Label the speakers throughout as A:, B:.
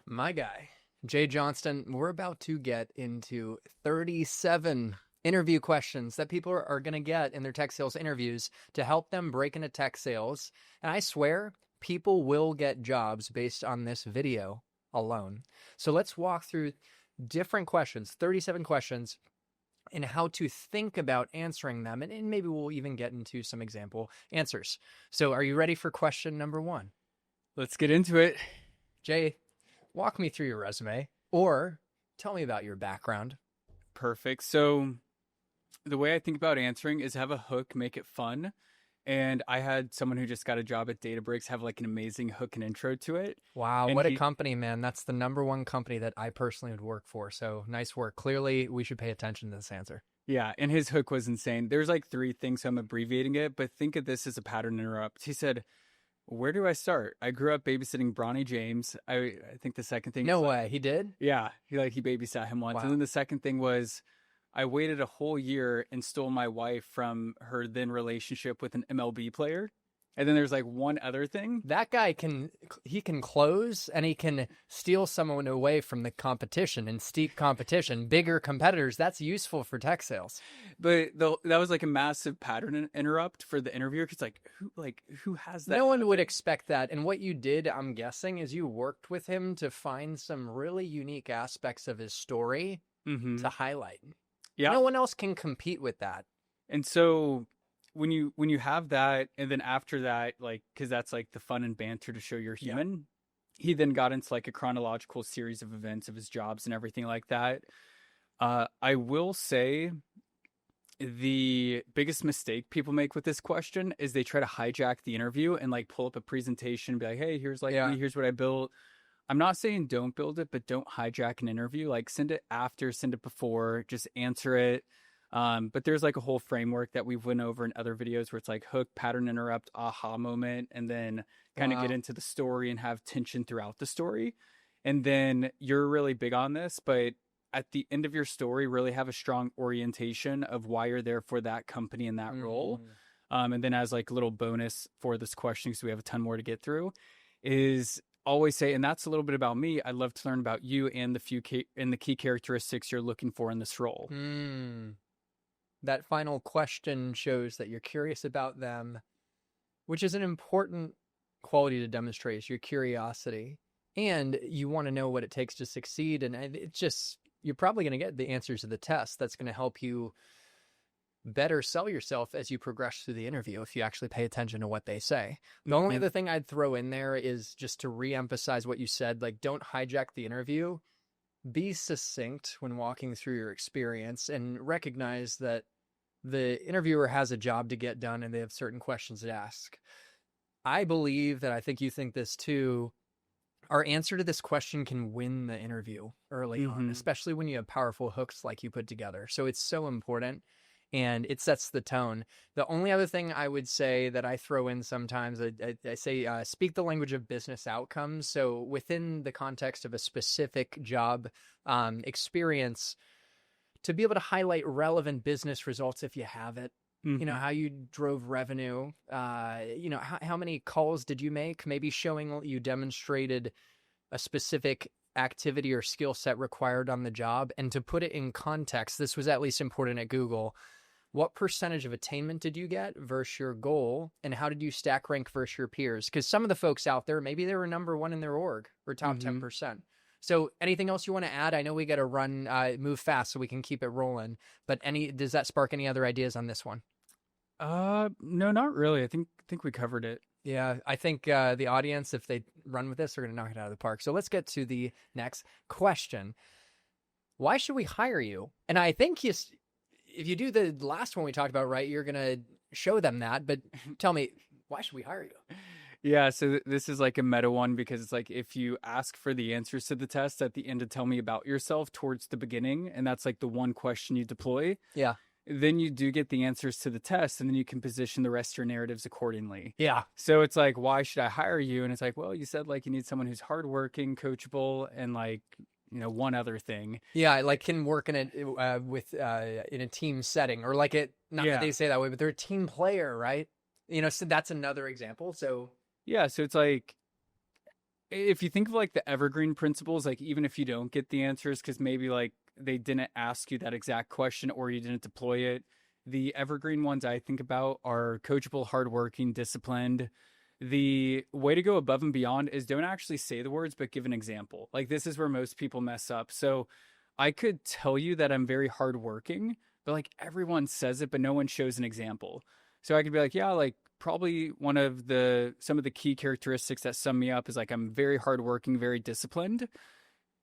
A: My guy, Jay Johnston, we're about to get into 37 interview questions that people are going to get in their tech sales interviews to help them break into tech sales. And I swear, people will get jobs based on this video alone. So let's walk through different questions, 37 questions, and how to think about answering them. And maybe we'll even get into some example answers. So are you ready for question number one?
B: Let's get into it.
A: Jay, walk me through your resume or tell me about your background.
B: Perfect. So the way I think about answering is have a hook, make it fun. And I had someone who just got a job at Databricks have like an amazing hook and intro to it.
A: Wow,
B: And
A: what a company, man. That's the number one company that I personally would work for. So nice work. Clearly, we should pay attention to this answer.
B: Yeah, and his hook was insane. There's like three things, so I'm abbreviating it, but think of this as a pattern interrupt. He said, where do I start? I grew up babysitting Bronny James. I think the second thing.
A: No way. He did?
B: Yeah, he babysat him once.
A: Wow.
B: And then the second thing was I waited a whole year and stole my wife from her then relationship with an MLB player. And then there's like one other thing.
A: That guy can close and he can steal someone away from the competition and steep competition, bigger competitors. That's useful for tech sales.
B: But that was like a massive pattern interrupt for the interviewer. It's who has that?
A: No one would expect that. And what you did, I'm guessing, is you worked with him to find some really unique aspects of his story to highlight.
B: Yeah.
A: No one else can compete with that.
B: And so when you have that, and then after that, like, because that's like the fun and banter to show you're human, he then got into like a chronological series of events of his jobs and everything like that. I will say the biggest mistake people make with this question is they try to hijack the interview and like pull up a presentation and be like, hey, here's me, here's what I built. I'm not saying don't build it, but don't hijack an interview. Like send it after, send it before, just answer it. But there's like a whole framework that we've went over in other videos where it's like hook, pattern interrupt, aha moment, and then kind of get into the story and have tension throughout the story. And then you're really big on this, but at the end of your story, really have a strong orientation of why you're there for that company and that role. And then as like a little bonus for this question, because we have a ton more to get through, is always say, and that's a little bit about me. I'd love to learn about you and the key characteristics you're looking for in this role.
A: That final question shows that you're curious about them, which is an important quality to demonstrate, is your curiosity. And you want to know what it takes to succeed. And it's just, you're probably going to get the answers to the test. That's going to help you better sell yourself as you progress through the interview if you actually pay attention to what they say. The only other thing I'd throw in there is just to reemphasize what you said, like don't hijack the interview. Be succinct when walking through your experience and recognize that the interviewer has a job to get done and they have certain questions to ask. I believe that, I think you think this too, our answer to this question can win the interview early on, especially when you have powerful hooks like you put together. So it's so important and it sets the tone. The only other thing I would say that I throw in sometimes, I say speak the language of business outcomes. So within the context of a specific job experience, to be able to highlight relevant business results if you have it. You know, how you drove revenue, you know, how many calls did you make? Maybe showing you demonstrated a specific activity or skill set required on the job. And to put it in context, this was at least important at Google. What percentage of attainment did you get versus your goal? And how did you stack rank versus your peers? Because some of the folks out there, maybe they were number one in their org or top 10%. So anything else you want to add? I know we got to move fast so we can keep it rolling. But does that spark any other ideas on this one?
B: No, not really. I think we covered it.
A: Yeah, I think the audience, if they run with this, are going to knock it out of the park. So let's get to the next question. Why should we hire you? And I think if you do the last one we talked about, right, you're going to show them that. But tell me, why should we hire you?
B: Yeah, so this is like a meta one because it's like if you ask for the answers to the test at the end to tell me about yourself towards the beginning, and that's like the one question you deploy.
A: Yeah.
B: Then you do get the answers to the test, and then you can position the rest of your narratives accordingly.
A: Yeah.
B: So it's like, why should I hire you? And it's like, well, you said like you need someone who's hardworking, coachable, and like, you know, one other thing.
A: Yeah, like can work in a team setting, or like that they say that way, but they're a team player, right? You know, so that's another example. So
B: yeah, so it's like if you think of like the evergreen principles, like even if you don't get the answers because maybe like they didn't ask you that exact question or you didn't deploy it, the evergreen ones I think about are coachable, hardworking, disciplined. The way to go above and beyond is don't actually say the words, but give an example. Like this is where most people mess up. So I could tell you that I'm very hardworking, but like everyone says it, but no one shows an example. So I could be like, yeah, like probably one of some of the key characteristics that sum me up is like I'm very hardworking, very disciplined.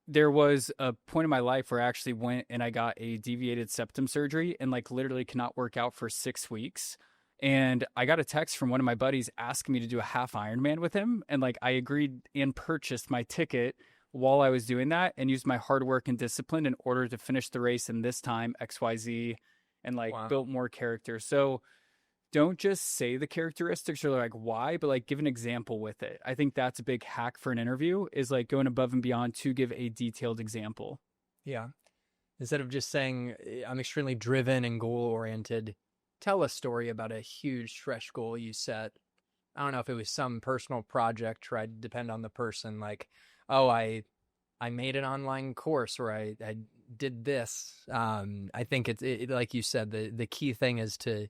B: There was a point in my life where I actually went and I got a deviated septum surgery and like literally cannot work out for 6 weeks. And I got a text from one of my buddies asking me to do a half Ironman with him. And like I agreed and purchased my ticket while I was doing that and used my hard work and discipline in order to finish the race in this time, XYZ, and like
A: Wow.
B: built more character. So don't just say the characteristics or like why, but like give an example with it. I think that's a big hack for an interview is like going above and beyond to give a detailed example.
A: Yeah. Instead of just saying, I'm extremely driven and goal oriented, tell a story about a huge stretch goal you set. I don't know if it was some personal project, tried to depend on the person. Like, oh, I made an online course or I did this. I think it's like you said, the key thing is to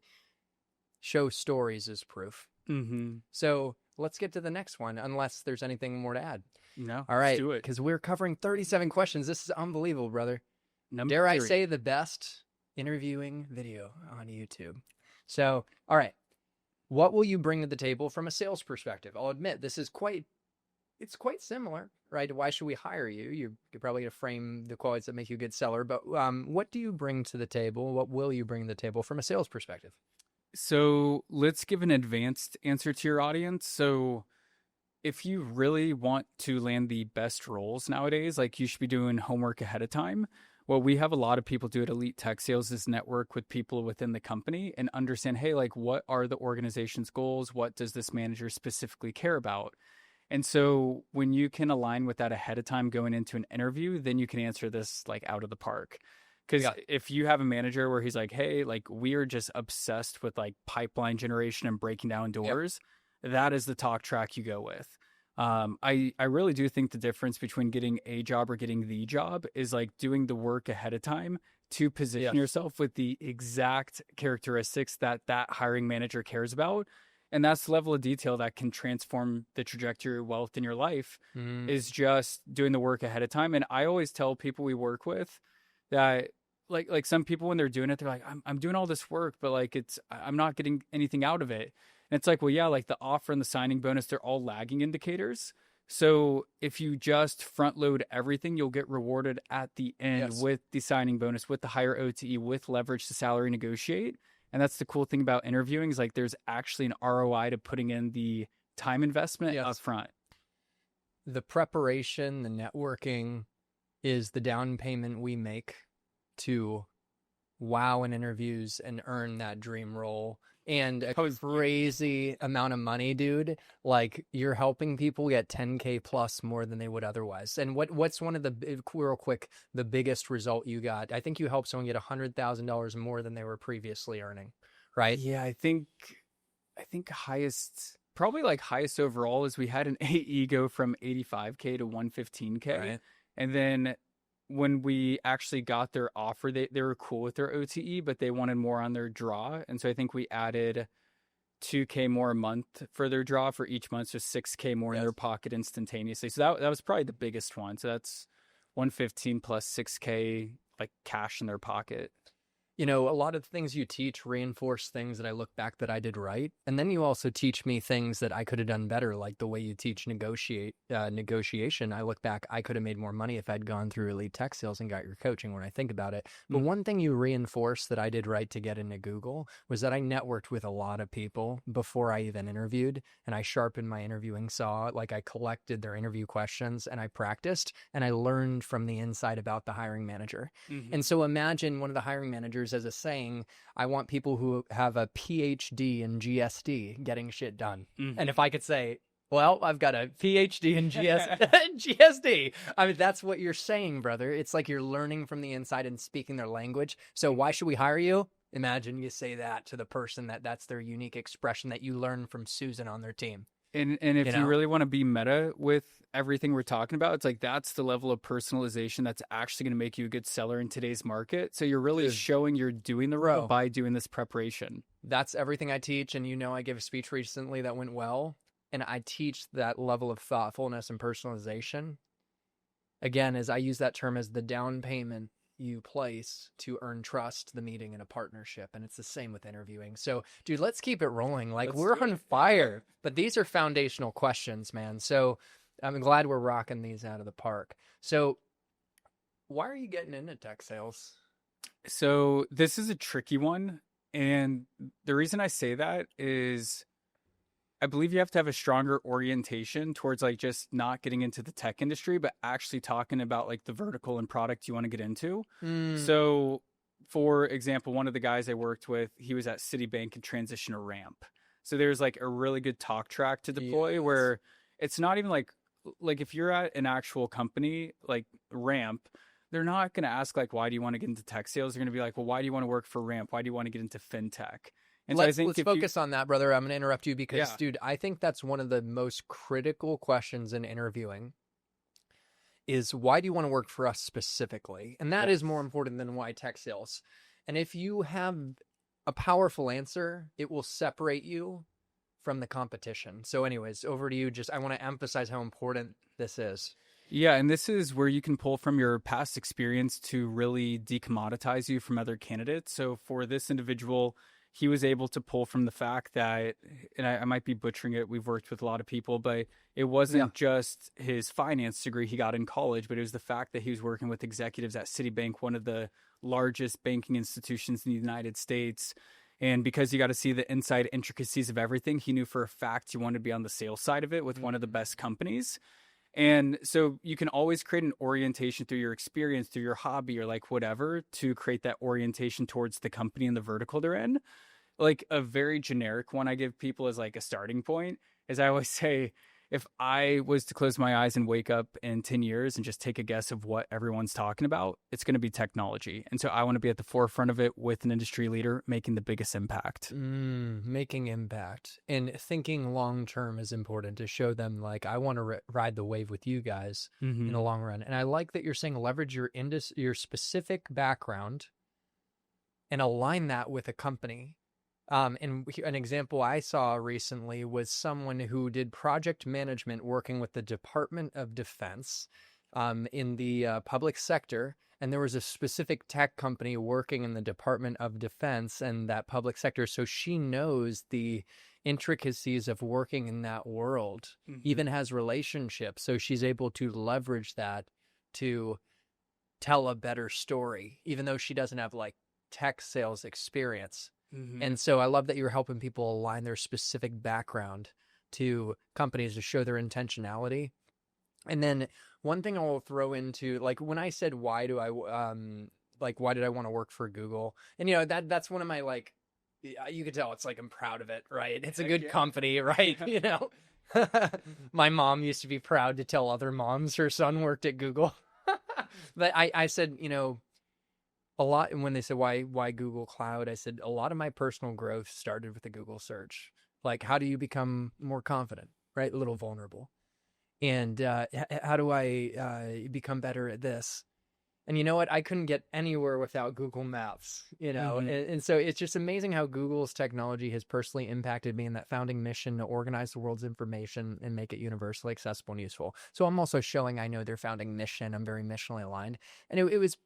A: show stories as proof.
B: Mm-hmm.
A: So let's get to the next one, unless there's anything more to add.
B: No,
A: All right,
B: let's do it.
A: because we're covering 37 questions. This is unbelievable, brother.
B: Number
A: Dare I
B: 3.
A: say the best interviewing video on YouTube. So, all right, what will you bring to the table from a sales perspective? I'll admit this is quite similar, right? Why should we hire you? You're probably going to frame the qualities that make you a good seller, but what do you bring to the table? What will you bring to the table from a sales perspective?
B: So let's give an advanced answer to your audience. So if you really want to land the best roles nowadays, like you should be doing homework ahead of time. What we have a lot of people do at Elite Tech Sales is network with people within the company and understand, hey, like what are the organization's goals? What does this manager specifically care about? And so when you can align with that ahead of time going into an interview, then you can answer this like out of the park. Because if you have a manager where he's like, hey, like we are just obsessed with like pipeline generation and breaking down doors, that is the talk track you go with. I really do think the difference between getting a job or getting the job is like doing the work ahead of time to position yourself with the exact characteristics that hiring manager cares about. And that's the level of detail that can transform the trajectory of wealth in your life is just doing the work ahead of time. And I always tell people we work with that like some people when they're doing it, they're like, I'm doing all this work, but like I'm not getting anything out of it. And it's like, well, yeah, like the offer and the signing bonus, they're all lagging indicators. So if you just front load everything, you'll get rewarded at the end with the signing bonus, with the higher OTE, with leverage to salary negotiate. And that's the cool thing about interviewing is like there's actually an ROI to putting in the time investment up front.
A: The preparation, the networking is the down payment we make to wow in interviews and earn that dream role. And a crazy amount of money, dude. Like you're helping people get 10K plus more than they would otherwise. And what's one of the real quick, the biggest result you got? I think you helped someone get $100,000 more than they were previously earning, right?
B: Yeah, I think probably highest overall is we had an AE go from 85K to 115K.
A: Right.
B: And then when we actually got their offer, they were cool with their OTE, but they wanted more on their draw. And so I think we added 2K more a month for their draw for each month. So 6K more in their pocket instantaneously. So that was probably the biggest one. So that's 115 plus 6K like cash in their pocket.
A: You know, a lot of the things you teach reinforce things that I look back that I did right. And then you also teach me things that I could have done better, like the way you teach negotiation. I look back, I could have made more money if I'd gone through Elite Tech Sales and got your coaching when I think about it. But one thing you reinforced that I did right to get into Google was that I networked with a lot of people before I even interviewed. And I sharpened my interviewing saw. Like I collected their interview questions and I practiced and I learned from the inside about the hiring manager. And so imagine one of the hiring managers as a saying, I want people who have a PhD in GSD getting shit done. And if I could say, well, I've got a PhD in GSD. I mean, that's what you're saying, brother. It's like you're learning from the inside and speaking their language. So why should we hire you? Imagine you say that to the person that's their unique expression that you learn from Susan on their team.
B: And if
A: you
B: you
A: know?
B: really want to be meta with everything we're talking about, it's like that's the level of personalization that's actually going to make you a good seller in today's market. So you're really
A: Dude,
B: showing you're doing the role
A: bro,
B: by doing this preparation.
A: that's everything I teach. And I gave a speech recently that went well. And I teach that level of thoughtfulness and personalization. Again, as I use that term as the down payment you place to earn trust, the meeting, and a partnership. And it's the same with interviewing. So, dude, let's keep it rolling. Like,
B: Let's
A: we're
B: do
A: on
B: it.
A: fire, but these are foundational questions, man. So I'm glad we're rocking these out of the park. So why are you getting into tech sales?
B: So this is a tricky one. And the reason I say that is I believe you have to have a stronger orientation towards like just not getting into the tech industry, but actually talking about like the vertical and product you want to get into.
A: Mm,
B: So, for example, one of the guys I worked with, he was at Citibank and transitioned to Ramp. So there's like a really good talk track to deploy
A: yes.
B: where it's not even like if you're at an actual company like Ramp, they're not going to ask like why do you want to get into tech sales? They're going to be like, well, why do you want to work for Ramp? Why do you want to get into fintech? And so I think
A: Let's
B: if you
A: focus on that, brother. I'm going to interrupt you because,
B: yeah,
A: dude, I think that's one of the most critical questions in interviewing is why do you want to work for us specifically? And that is more
B: yes.
A: important than why tech sales. And if you have a powerful answer, it will separate you from the competition. So, anyways, over to you. Just I want to emphasize how important this is.
B: Yeah, and this is where you can pull from your past experience to really decommoditize you from other candidates. So for this individual, he was able to pull from the fact that, and I might be butchering it, we've worked with a lot of people, but it
A: Yeah.
B: wasn't just his finance degree he got in college, but it was the fact that he was working with executives at Citibank, one of the largest banking institutions in the United States. And because you got to see the inside intricacies of everything, he knew for a fact he wanted to be on the sales side of it with one of the best companies. And so you can always create an orientation through your experience, through your hobby, or like whatever to create that orientation towards the company and the vertical they're in. Like a very generic one I give people as like a starting point is I always say, if I was to close my eyes and wake up in 10 years and just take a guess of what everyone's talking about, it's going to be technology. And so I want to be at the forefront of it with an industry leader making the biggest impact.
A: Making impact and thinking long term is important to show them like I want to ride the wave with you guys in
B: Mm-hmm.
A: the long run. And I like that you're saying leverage your specific background and align that with a company. And an example I saw recently was someone who did project management working with the Department of Defense in the public sector. And there was a specific tech company working in the Department of Defense and that public sector. So she knows the intricacies of working in that world,
B: Mm-hmm.
A: even has relationships. So she's able to leverage that to tell a better story, even though she doesn't have like tech sales experience.
B: Mm-hmm.
A: And so I love that you're helping people align their specific background to companies to show their intentionality. And then one thing I will throw into, like when I said why did I want to work for Google? And that's one of my like you could tell it's like I'm proud of it, right? It's a
B: Heck
A: good
B: yeah.
A: company, right? My mom used to be proud to tell other moms her son worked at Google. But I said, a lot, and when they said why Google Cloud, I said a lot of my personal growth started with the Google search. Like, how do you become more confident, right? A little vulnerable, and how do I become better at this? And you know what? I couldn't get anywhere without Google Maps,
B: Mm-hmm.
A: and so it's just amazing how Google's technology has personally impacted me in that founding mission to organize the world's information and make it universally accessible and useful. So I'm also showing I know their founding mission. I'm very missionally aligned, and it was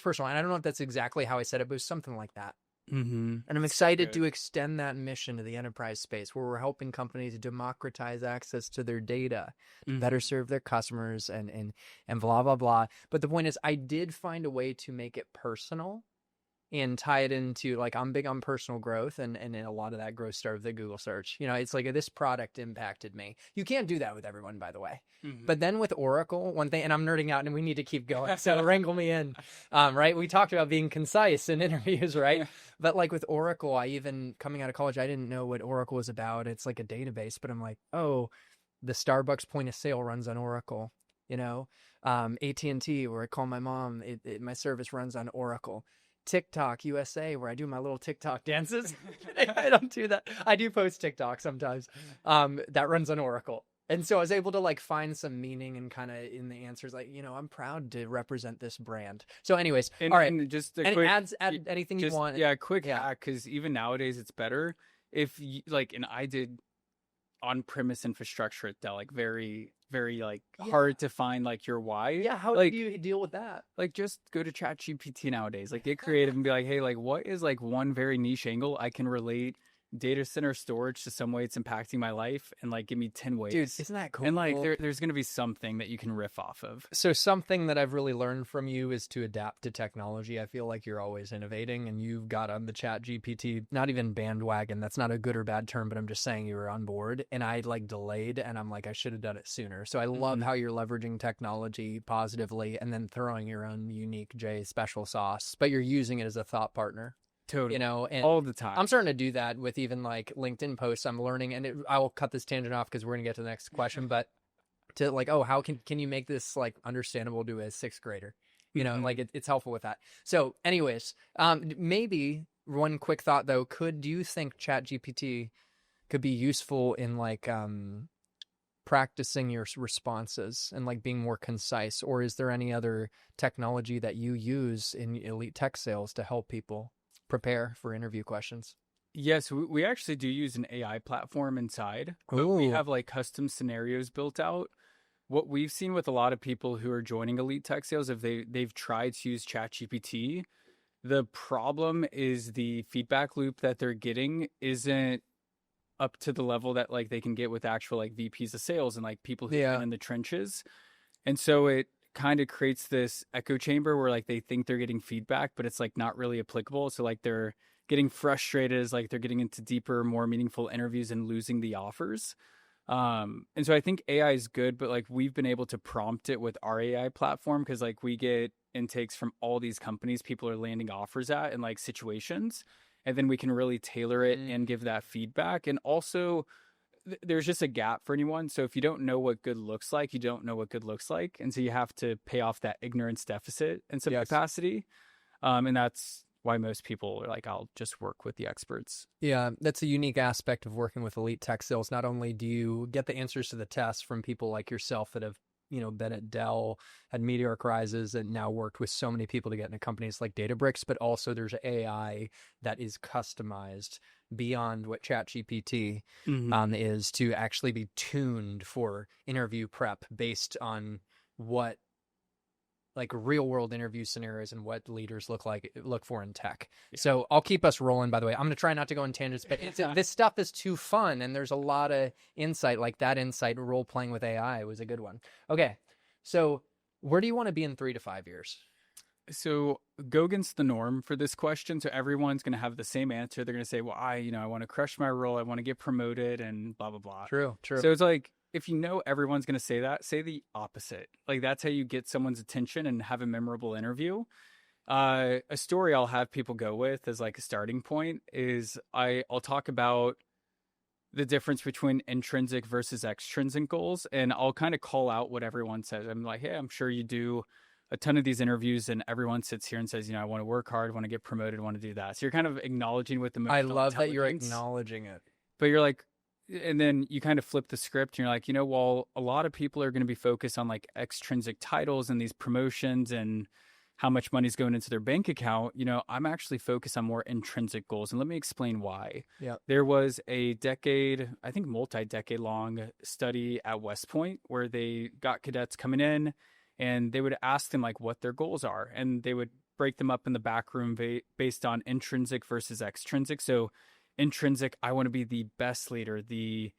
A: personal. And I don't know if that's exactly how I said it, but it was something like that.
B: Mm-hmm.
A: And I'm
B: So
A: excited
B: good.
A: to extend that mission to the enterprise space where we're helping companies democratize access to their data to better
B: Mm-hmm.
A: serve their customers and blah, blah, blah. But the point is, I did find a way to make it personal and tie it into like I'm big on personal growth and a lot of that growth started with the Google search. It's like this product impacted me. You can't do that with everyone, by the way.
B: Mm-hmm.
A: But then with Oracle, one thing, and I'm nerding out and we need to keep going. So wrangle me in. Right. We talked about being concise in interviews, right? But like with Oracle, I even coming out of college, I didn't know what Oracle was about. It's like a database, but I'm like, oh, the Starbucks point of sale runs on Oracle, AT&T, where I call my mom, my service runs on Oracle. TikTok USA where I do my little TikTok dances. I don't do that. I do post TikTok sometimes. That runs on Oracle. And so I was able to like find some meaning and kind of in the answers, like, I'm proud to represent this brand. So anyways, all right.
B: And just a
A: And
B: quick,
A: add anything you want.
B: Yeah, quick
A: Yeah.
B: hack, because even nowadays it's better if you, like, and I did on-premise infrastructure at Dell, like very, very like hard to find like your why.
A: Yeah, how
B: like,
A: do you deal with that?
B: Like just go to ChatGPT nowadays. Like get creative and be like, hey, like what is like one very niche angle I can relate data center storage to some way it's impacting my life, and like give me 10 ways.
A: Dude, isn't that cool?
B: And like there's gonna be something that you can riff off of.
A: So something that I've really learned from you is to adapt to technology. I feel like you're always innovating, and you've got on the ChatGPT, not even bandwagon. That's not a good or bad term, but I'm just saying you were on board, and I like delayed, and I'm like, I should have done it sooner. So I love how you're leveraging technology positively and then throwing your own unique J special sauce, but you're using it as a thought partner.
B: Totally.
A: And
B: all the time.
A: I'm starting to do that with even like LinkedIn posts. I'm learning, and I will cut this tangent off because we're going to get to the next question, but to like, oh, how can you make this like understandable to a sixth grader? Like it's helpful with that. So anyways, maybe one quick thought though, do you think ChatGPT could be useful in like, practicing your responses and like being more concise, or is there any other technology that you use in Elite Tech Sales to help people prepare for interview questions?
B: Yes, we actually do use an AI platform inside. But we have like custom scenarios built out. What we've seen with a lot of people who are joining Elite Tech Sales, if they've tried to use ChatGPT, the problem is the feedback loop that they're getting isn't up to the level that like they can get with actual like VPs of sales and like people who've been in the trenches. And so it kind of creates this echo chamber where like they think they're getting feedback, but it's like not really applicable. So like they're getting frustrated as like they're getting into deeper, more meaningful interviews and losing the offers. And so I think AI is good, but like we've been able to prompt it with our AI platform because like we get intakes from all these companies people are landing offers at in like situations, and then we can really tailor it and give that feedback. And also there's just a gap for anyone. So if you don't know what good looks like, you don't know what good looks like. And so you have to pay off that ignorance deficit in some capacity. And that's why most people are like, I'll just work with the experts.
A: Yeah, that's a unique aspect of working with Elite Tech Sales. Not only do you get the answers to the tests from people like yourself that have been at Dell, had meteoric rises, and now worked with so many people to get into companies like Databricks, but also there's AI that is customized beyond what ChatGPT is to actually be tuned for interview prep based on what like real world interview scenarios and what leaders look for in tech. So I'll keep us rolling, by the way. I'm going to try not to go in tangents, but this stuff is too fun. And there's a lot of insight, like that insight role playing with AI was a good one. Okay. So where do you want to be in 3 to 5 years?
B: So go against the norm for this question. So everyone's going to have the same answer. They're going to say, well, I want to crush my role. I want to get promoted and blah, blah, blah.
A: True.
B: So it's like, if you know everyone's going to say that, say the opposite. Like that's how you get someone's attention and have a memorable interview. A story I'll have people go with as like a starting point is I'll talk about the difference between intrinsic versus extrinsic goals. And I'll kind of call out what everyone says. I'm like, hey, I'm sure you do a ton of these interviews and everyone sits here and says, I want to work hard, I want to get promoted, I want to do that. So you're kind of acknowledging with the
A: I love that you're acknowledging it.
B: But you're like, and then you kind of flip the script and you're like, well, a lot of people are going to be focused on like extrinsic titles and these promotions and how much money's going into their bank account. I'm actually focused on more intrinsic goals. And let me explain why.
A: Yeah.
B: There was a multi-decade long study at West Point where they got cadets coming in and they would ask them like what their goals are. And they would break them up in the back room based on intrinsic versus extrinsic. So intrinsic, I want to be the best leader, the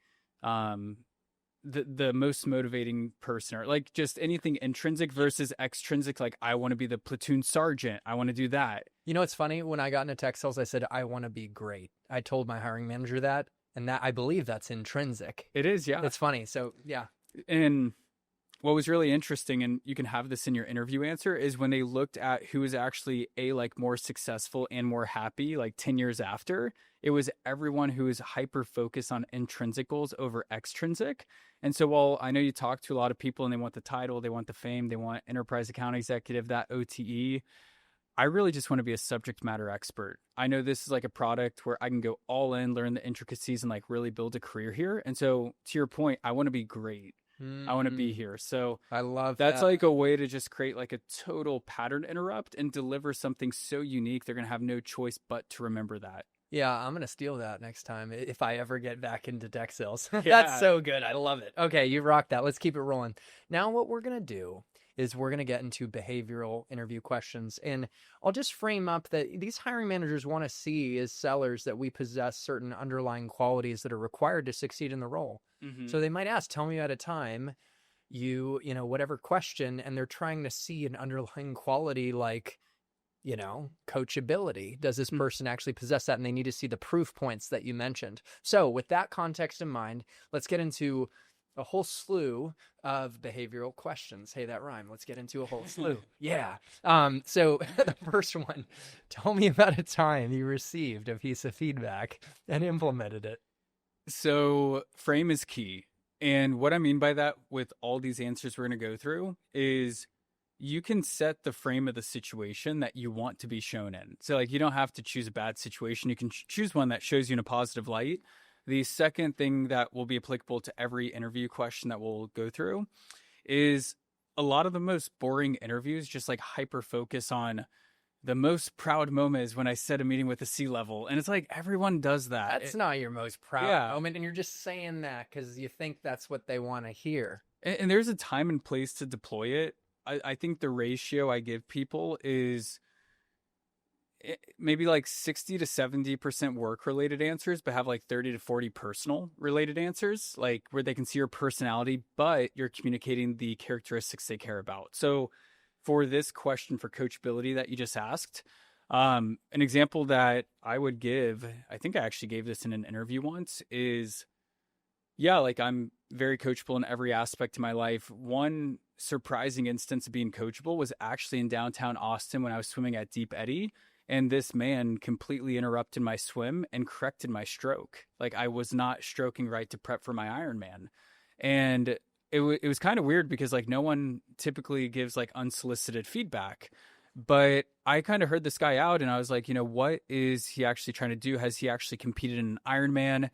B: most motivating person, or like just anything intrinsic versus extrinsic. Like I want to be the platoon sergeant. I want to do that.
A: It's funny. When I got into tech sales, I said, I want to be great. I told my hiring manager that, and that I believe that's intrinsic.
B: It is. Yeah.
A: It's funny. So yeah.
B: And what was really interesting, and you can have this in your interview answer, is when they looked at who was actually like more successful and more happy, like 10 years after, it was everyone who is hyper focused on intrinsic goals over extrinsic. And so while I know you talk to a lot of people and they want the title, they want the fame, they want enterprise account executive, that OTE, I really just want to be a subject matter expert. I know this is like a product where I can go all in, learn the intricacies, and like really build a career here. And so, to your point, I want to be great. I want to be here. So
A: I love
B: that's
A: that.
B: like a way to just create like a total pattern interrupt and deliver something so unique. They're going to have no choice but to remember that.
A: Yeah, I'm gonna steal that next time if I ever get back into deck sales. That's
B: Yeah.
A: so good. I love it. Okay, you rock that. Let's keep it rolling. Now, what we're gonna do is we're gonna get into behavioral interview questions, and I'll just frame up that these hiring managers want to see as sellers that we possess certain underlying qualities that are required to succeed in the role. So they might ask, "Tell me at a time." Whatever question, and they're trying to see an underlying quality like coachability. Does this person actually possess that? And they need to see the proof points that you mentioned. So with that context in mind, let's get into a whole slew of behavioral questions. Hey, that rhyme. Let's get into a whole slew. Yeah. So the first one, tell me about a time you received a piece of feedback and implemented it.
B: So frame is key. And what I mean by that with all these answers we're going to go through is you can set the frame of the situation that you want to be shown in. So like you don't have to choose a bad situation. You can choose one that shows you in a positive light. The second thing that will be applicable to every interview question that we'll go through is a lot of the most boring interviews just like hyper focus on the most proud moment is when I set a meeting with the C-level. And it's like everyone does that.
A: That's not your most proud moment. And you're just saying that because you think that's what they want to hear.
B: And there's a time and place to deploy it. I think the ratio I give people is maybe like 60 to 70% work related answers, but have like 30 to 40 personal related answers, like where they can see your personality, but you're communicating the characteristics they care about. So for this question for coachability that you just asked, an example that I would give, I think I actually gave this in an interview once, is like I'm very coachable in every aspect of my life. One surprising instance of being coachable was actually in downtown Austin when I was swimming at Deep Eddy. And this man completely interrupted my swim and corrected my stroke. Like I was not stroking right to prep for my Ironman. And it was kind of weird because like no one typically gives like unsolicited feedback. But I kind of heard this guy out and I was like, what is he actually trying to do? Has he actually competed in an Ironman?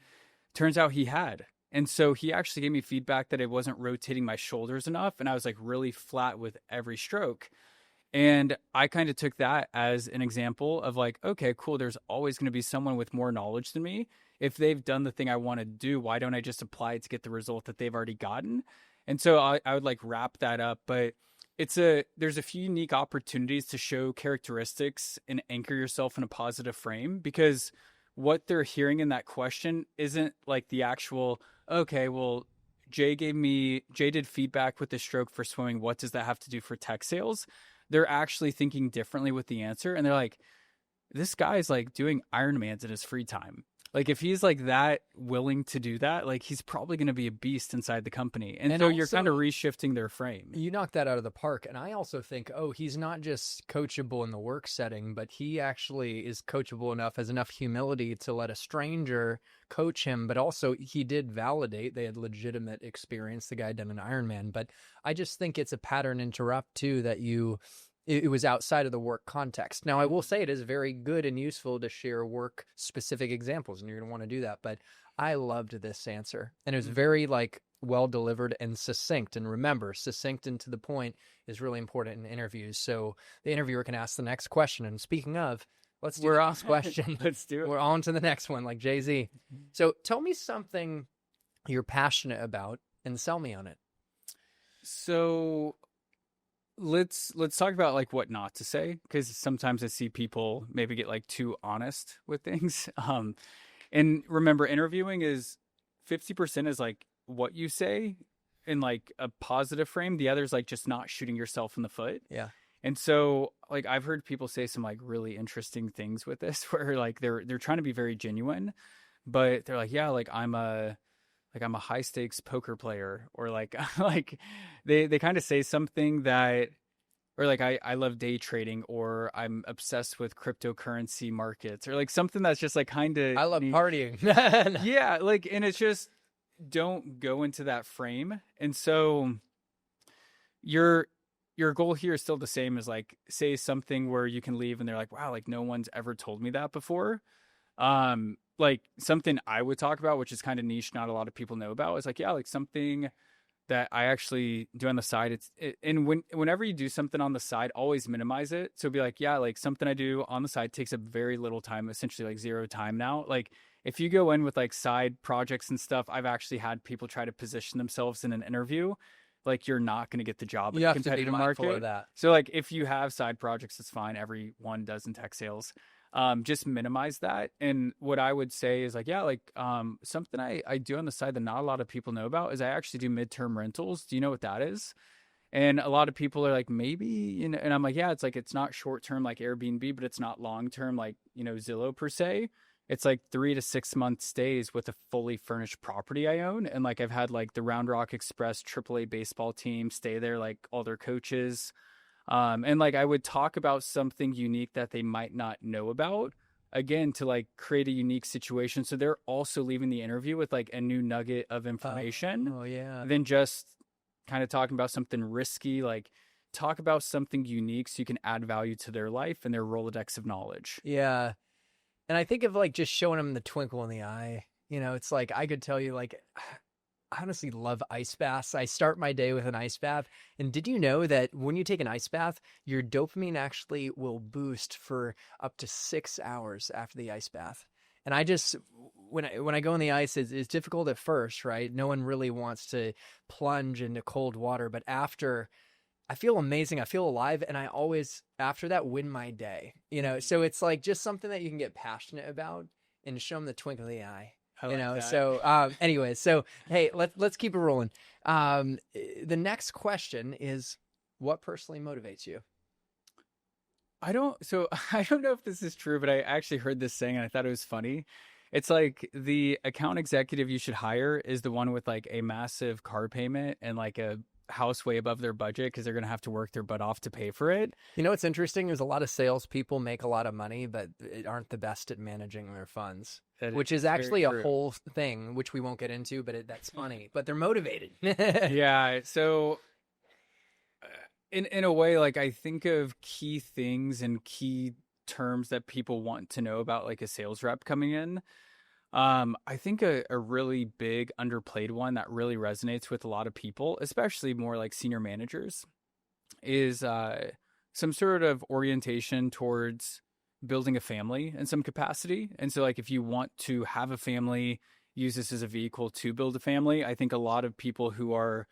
B: Turns out he had. And so he actually gave me feedback that I wasn't rotating my shoulders enough. And I was like really flat with every stroke. And I kind of took that as an example of like, okay, cool. There's always going to be someone with more knowledge than me. If they've done the thing I want to do, why don't I just apply it to get the result that they've already gotten? And so I would like wrap that up. But there's a few unique opportunities to show characteristics and anchor yourself in a positive frame, because what they're hearing in that question isn't like the actual, okay, well, Jay did feedback with the stroke for swimming. What does that have to do for tech sales? They're actually thinking differently with the answer. And they're like, this guy's like doing Ironmans in his free time. Like if he's like that willing to do that, like he's probably going to be a beast inside the company. And so you're kind of reshifting their frame.
A: You knocked that out of the park. And I also think, he's not just coachable in the work setting, but he actually is coachable enough, has enough humility to let a stranger coach him. But also he did validate they had legitimate experience. The guy had done an Ironman. But I just think it's a pattern interrupt too, that it was outside of the work context. Now, I will say it is very good and useful to share work-specific examples, and you're going to want to do that. But I loved this answer, and it was very well-delivered and succinct. And remember, succinct and to the point is really important in interviews. So the interviewer can ask the next question. And speaking of, let's do the next question.
B: Let's do it.
A: We're on to the next one, like Jay-Z. So tell me something you're passionate about and sell me on it.
B: So let's talk about like what not to say, because sometimes I see people maybe get like too honest with things. And remember, interviewing is 50% is like what you say in like a positive frame. The other is like just not shooting yourself in the foot.
A: Yeah.
B: And so like I've heard people say some like really interesting things with this where like they're trying to be very genuine, but they're like, yeah, like I'm a high stakes poker player, or like they kind of say something that, or like I love day trading, or I'm obsessed with cryptocurrency markets, or like something that's just like kind of
A: I love partying.
B: Yeah, like, and it's just don't go into that frame. And so you're your goal here is still the same as like say something where you can leave and they're like, wow, like no one's ever told me that before. Like something I would talk about, which is kind of niche, not a lot of people know about, is like, yeah, like something that I actually do on the side. And whenever you do something on the side, always minimize it. So be like, yeah, like something I do on the side takes up very little time, essentially like zero time now. Like if you go in with like side projects and stuff, I've actually had people try to position themselves in an interview. Like you're not going to get the job in
A: You
B: the
A: have to be
B: competitive
A: mindful
B: market.
A: of that.
B: So like if you have side projects, it's fine. Everyone does in tech sales. Just minimize that. And what I would say is like, yeah, like something I do on the side that not a lot of people know about is I actually do midterm rentals. Do you know what that is? And a lot of people are like, maybe, you know, and I'm like, yeah, it's like, it's not short term like Airbnb, but it's not long term like, you know, Zillow per se. It's like 3 to 6 month stays with a fully furnished property I own. And like I've had like the Round Rock Express AAA baseball team stay there, like all their coaches. And like I would talk about something unique that they might not know about, again, to like create a unique situation. So they're also leaving the interview with like a new nugget of information
A: Oh yeah.
B: than just kind of talking about something risky. Like talk about something unique so you can add value to their life and their Rolodex of knowledge.
A: Yeah. And I think of like just showing them the twinkle in the eye. You know, it's like I could tell you, like, I honestly love ice baths. I start my day with an ice bath. And did you know that when you take an ice bath, your dopamine actually will boost for up to 6 hours after the ice bath? And I just, when I go in the ice, it's difficult at first, right? No one really wants to plunge into cold water. But after, I feel amazing. I feel alive. And I always, after that, win my day. You know, so it's like just something that you can get passionate about and show them the twinkle in the eye.
B: I
A: You
B: like
A: know,
B: that.
A: so anyway, so hey, let's keep it rolling. The next question is, what personally motivates you?
B: I don't know if this is true, but I actually heard this saying and I thought it was funny. It's like the account executive you should hire is the one with like a massive car payment and like a house way above their budget because they're going to have to work their butt off to pay for it.
A: You know what's interesting is a lot of salespeople make a lot of money, but aren't the best at managing their funds, which is actually a whole thing, which we won't get into, but that's funny. But they're motivated.
B: Yeah. So in a way, like I think of key things and key terms that people want to know about like a sales rep coming in. I think a really big underplayed one that really resonates with a lot of people, especially more like senior managers, is some sort of orientation towards building a family in some capacity. And so like if you want to have a family, use this as a vehicle to build a family. I think a lot of people who are,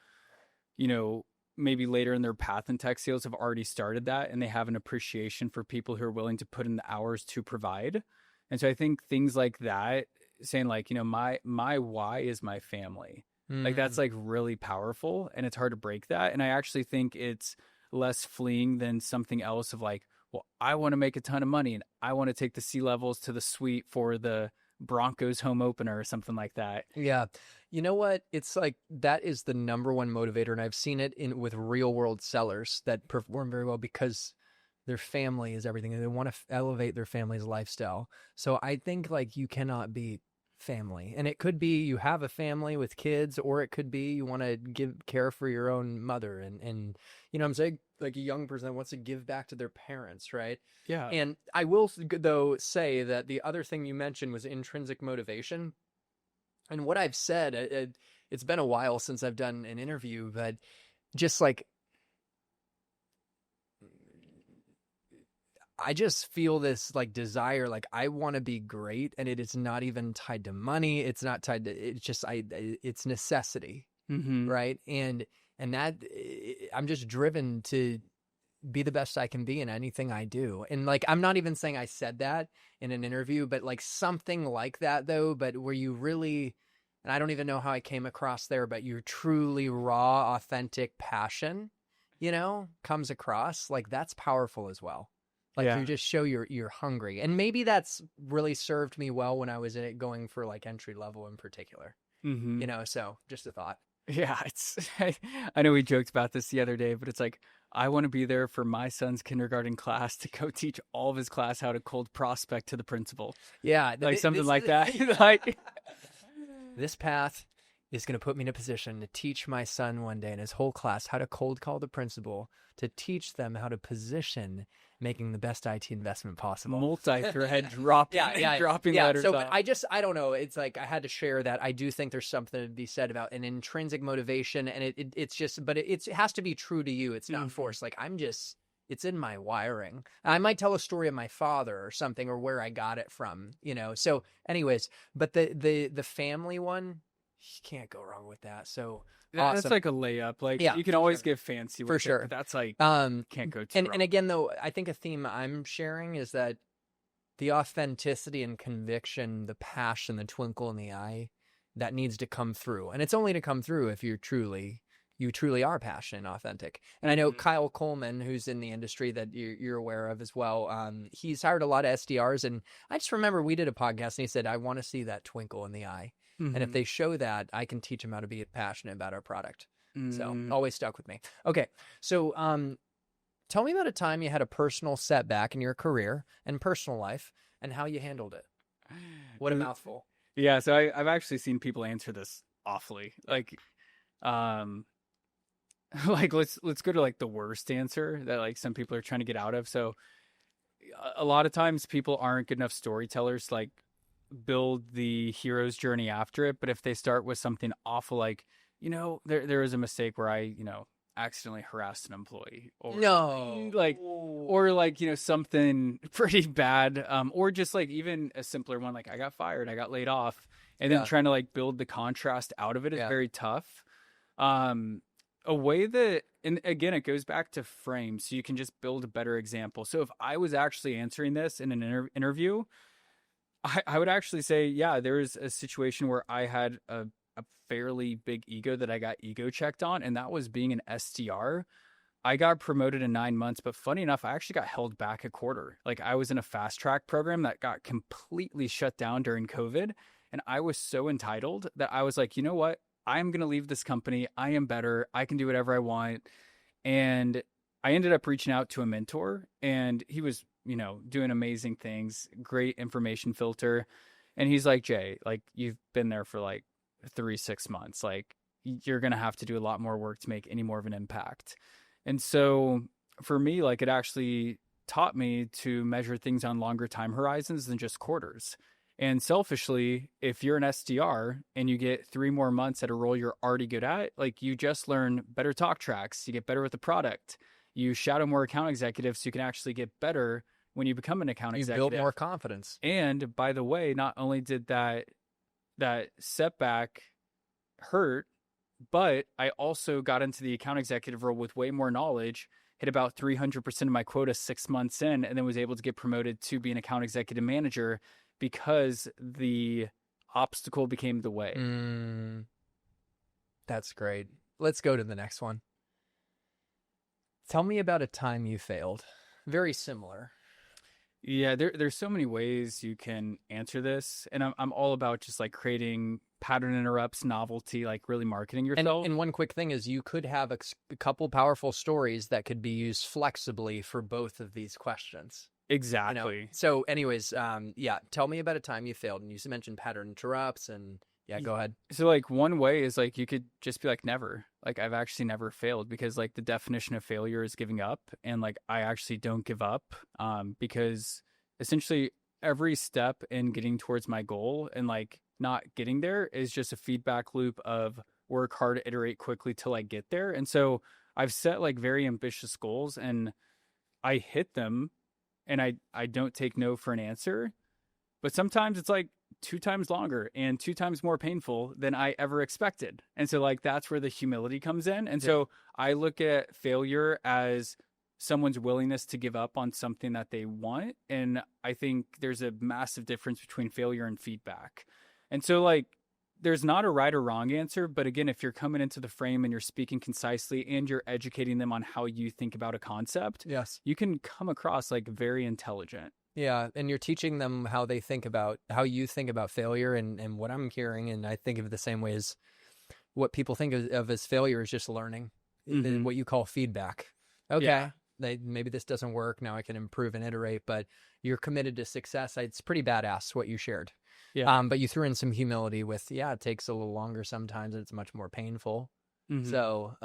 B: you know, maybe later in their path in tech sales have already started that and they have an appreciation for people who are willing to put in the hours to provide. And so I think things like that, saying like, you know, my why is my family. Like that's like really powerful and it's hard to break that. And I actually think it's less fleeing than something else of like, well, I want to make a ton of money and I want to take the C-levels to the suite for the Broncos home opener or something like that.
A: Yeah. You know what? It's like that is the number one motivator. And I've seen it with real world sellers that perform very well because their family is everything. They want to elevate their family's lifestyle. So I think like you cannot beat family. And it could be you have a family with kids, or it could be you want to care for your own mother. And you know what I'm saying? Like a young person that wants to give back to their parents, right?
B: Yeah.
A: And I will, though, say that the other thing you mentioned was intrinsic motivation. And what I've said, it's been a while since I've done an interview, but just like, I just feel this like desire, like I want to be great, and it is not even tied to money. It's not tied to, it's just, it's necessity. Right. And that I'm just driven to be the best I can be in anything I do. And like, I'm not even saying I said that in an interview, but like something like that though, but where you really, and I don't even know how I came across there, but your truly raw, authentic passion, you know, comes across, like that's powerful as well. Like you just show you're hungry. And maybe that's really served me well when I was in it going for like entry level in particular, you know, so just a thought.
B: Yeah, I know we joked about this the other day, but it's like, I want to be there for my son's kindergarten class to go teach all of his class how to cold prospect to the principal.
A: Yeah.
B: Like something like that. Like
A: this path is going to put me in a position to teach my son one day and his whole class how to cold call the principal to teach them how to position making the best IT investment possible.
B: Multi-thread dropping letters
A: So
B: off.
A: I don't know. It's like I had to share that. I do think there's something to be said about an intrinsic motivation, and it's just, but it has to be true to you. It's not forced. Like it's in my wiring. I might tell a story of my father or something, or where I got it from, So anyways, but the family one, you can't go wrong with that. So
B: That's
A: awesome.
B: like a layup. Like you can always get fancy with
A: For
B: it,
A: sure.
B: but that's like can't go too
A: and
B: wrong.
A: and again, though, I think a theme I'm sharing is that the authenticity and conviction, the passion, the twinkle in the eye, that needs to come through. And it's only to come through if you truly are passionate and authentic. And I know Kyle Coleman, who's in the industry that you're aware of as well, he's hired a lot of SDRs. And I just remember we did a podcast and he said, I want to see that twinkle in the eye. And if they show that, I can teach them how to be passionate about our product. So always stuck with me. Okay. So tell me about a time you had a personal setback in your career and personal life and how you handled it. What a mouthful.
B: Yeah. So I've actually seen people answer this awfully. Like, like let's go to like the worst answer that like some people are trying to get out of. So a lot of times people aren't good enough storytellers to like build the hero's journey after it. But if they start with something awful, like, there was a mistake where I, accidentally harassed an employee or something pretty bad. Or just like even a simpler one, like I got fired, I got laid off, and then trying to like build the contrast out of it is very tough. A way that, and again, it goes back to frame, so you can just build a better example. So if I was actually answering this in an interview, I would actually say, yeah, there was a situation where I had a fairly big ego that I got ego checked on, and that was being an SDR. I got promoted in 9 months, but funny enough, I actually got held back a quarter. Like I was in a fast track program that got completely shut down during COVID, and I was so entitled that I was like, you know what? I'm going to leave this company. I am better. I can do whatever I want. And I ended up reaching out to a mentor, and he was, doing amazing things, great information filter. And he's like, Jay, like you've been there for like 6 months. Like you're going to have to do a lot more work to make any more of an impact. And so for me, like it actually taught me to measure things on longer time horizons than just quarters. And selfishly, if you're an SDR and you get 3 more months at a role you're already good at, like you just learn better talk tracks, you get better with the product, you shadow more account executives so you can actually get better when you become an account executive.
A: You build more confidence.
B: And by the way, not only did that setback hurt, but I also got into the account executive role with way more knowledge, hit about 300% of my quota 6 months in, and then was able to get promoted to be an account executive manager because the obstacle became the way.
A: That's great. Let's go to the next one. Tell me about a time you failed. Very similar.
B: Yeah, there's so many ways you can answer this, and I'm all about just like creating pattern interrupts, novelty, like really marketing yourself.
A: And one quick thing is you could have a couple powerful stories that could be used flexibly for both of these questions.
B: Exactly.
A: So anyways, tell me about a time you failed, and you mentioned pattern interrupts, and go ahead.
B: So like one way is like you could just be like never. Like I've actually never failed, because like the definition of failure is giving up, and like I actually don't give up because essentially every step in getting towards my goal and like not getting there is just a feedback loop of work hard, iterate quickly till I get there. And so I've set like very ambitious goals and I hit them, and I don't take no for an answer. But sometimes it's like 2 times longer and 2 times more painful than I ever expected. And so like that's where the humility comes in. And so I look at failure as someone's willingness to give up on something that they want. And I think there's a massive difference between failure and feedback. And so like there's not a right or wrong answer, but again, if you're coming into the frame and you're speaking concisely and you're educating them on how you think about a concept,
A: yes,
B: you can come across like very intelligent.
A: Yeah, and you're teaching them how you think about failure, and what I'm hearing, and I think of it the same way as what people think of as failure is just learning, what you call feedback. Okay, maybe this doesn't work, now I can improve and iterate, but you're committed to success. It's pretty badass what you shared.
B: Yeah.
A: But you threw in some humility with, it takes a little longer sometimes. It's much more painful.
B: Mhm.
A: So,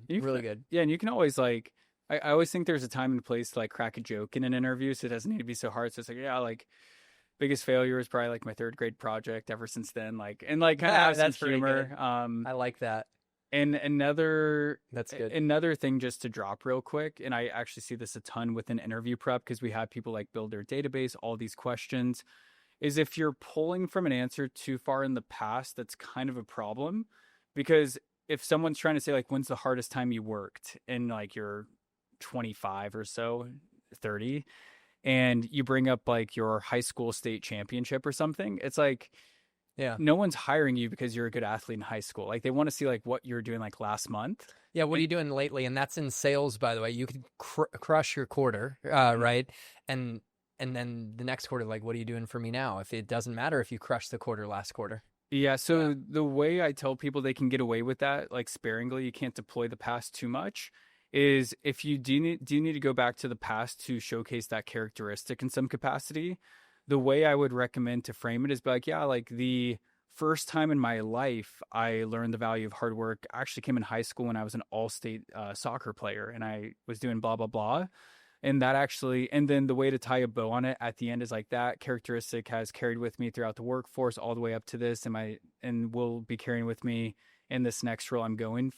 B: You
A: really
B: can,
A: good.
B: yeah, and you can always like I always think there's a time and place to like crack a joke in an interview, so it doesn't need to be so hard. So it's like, yeah, like biggest failure is probably like my third grade project ever since then, like and like kind of have some
A: That's pretty
B: humor.
A: good. I like that.
B: And
A: That's good.
B: another thing just to drop real quick, and I actually see this a ton with an interview prep because we have people like build their database, all these questions, is if you're pulling from an answer too far in the past, that's kind of a problem. Because if someone's trying to say like when's the hardest time you worked and like you're 25 or so, 30, and you bring up like your high school state championship or something, it's like
A: Yeah.
B: no one's hiring you because you're a good athlete in high school. Like they want to see like what you're doing like last month.
A: Yeah, what are you doing lately? And that's in sales, by the way. You could crush your quarter, right? And then the next quarter, like, what are you doing for me now? If it doesn't matter if you crushed the quarter last quarter.
B: Yeah, so the way I tell people they can get away with that, like sparingly, you can't deploy the past too much, is if you do need to go back to the past to showcase that characteristic in some capacity, the way I would recommend to frame it is be like, yeah, like the first time in my life I learned the value of hard work actually came in high school when I was an all-state soccer player and I was doing blah blah blah. And that actually, and then the way to tie a bow on it at the end is like that characteristic has carried with me throughout the workforce all the way up to this, and will be carrying with me in this next role I'm going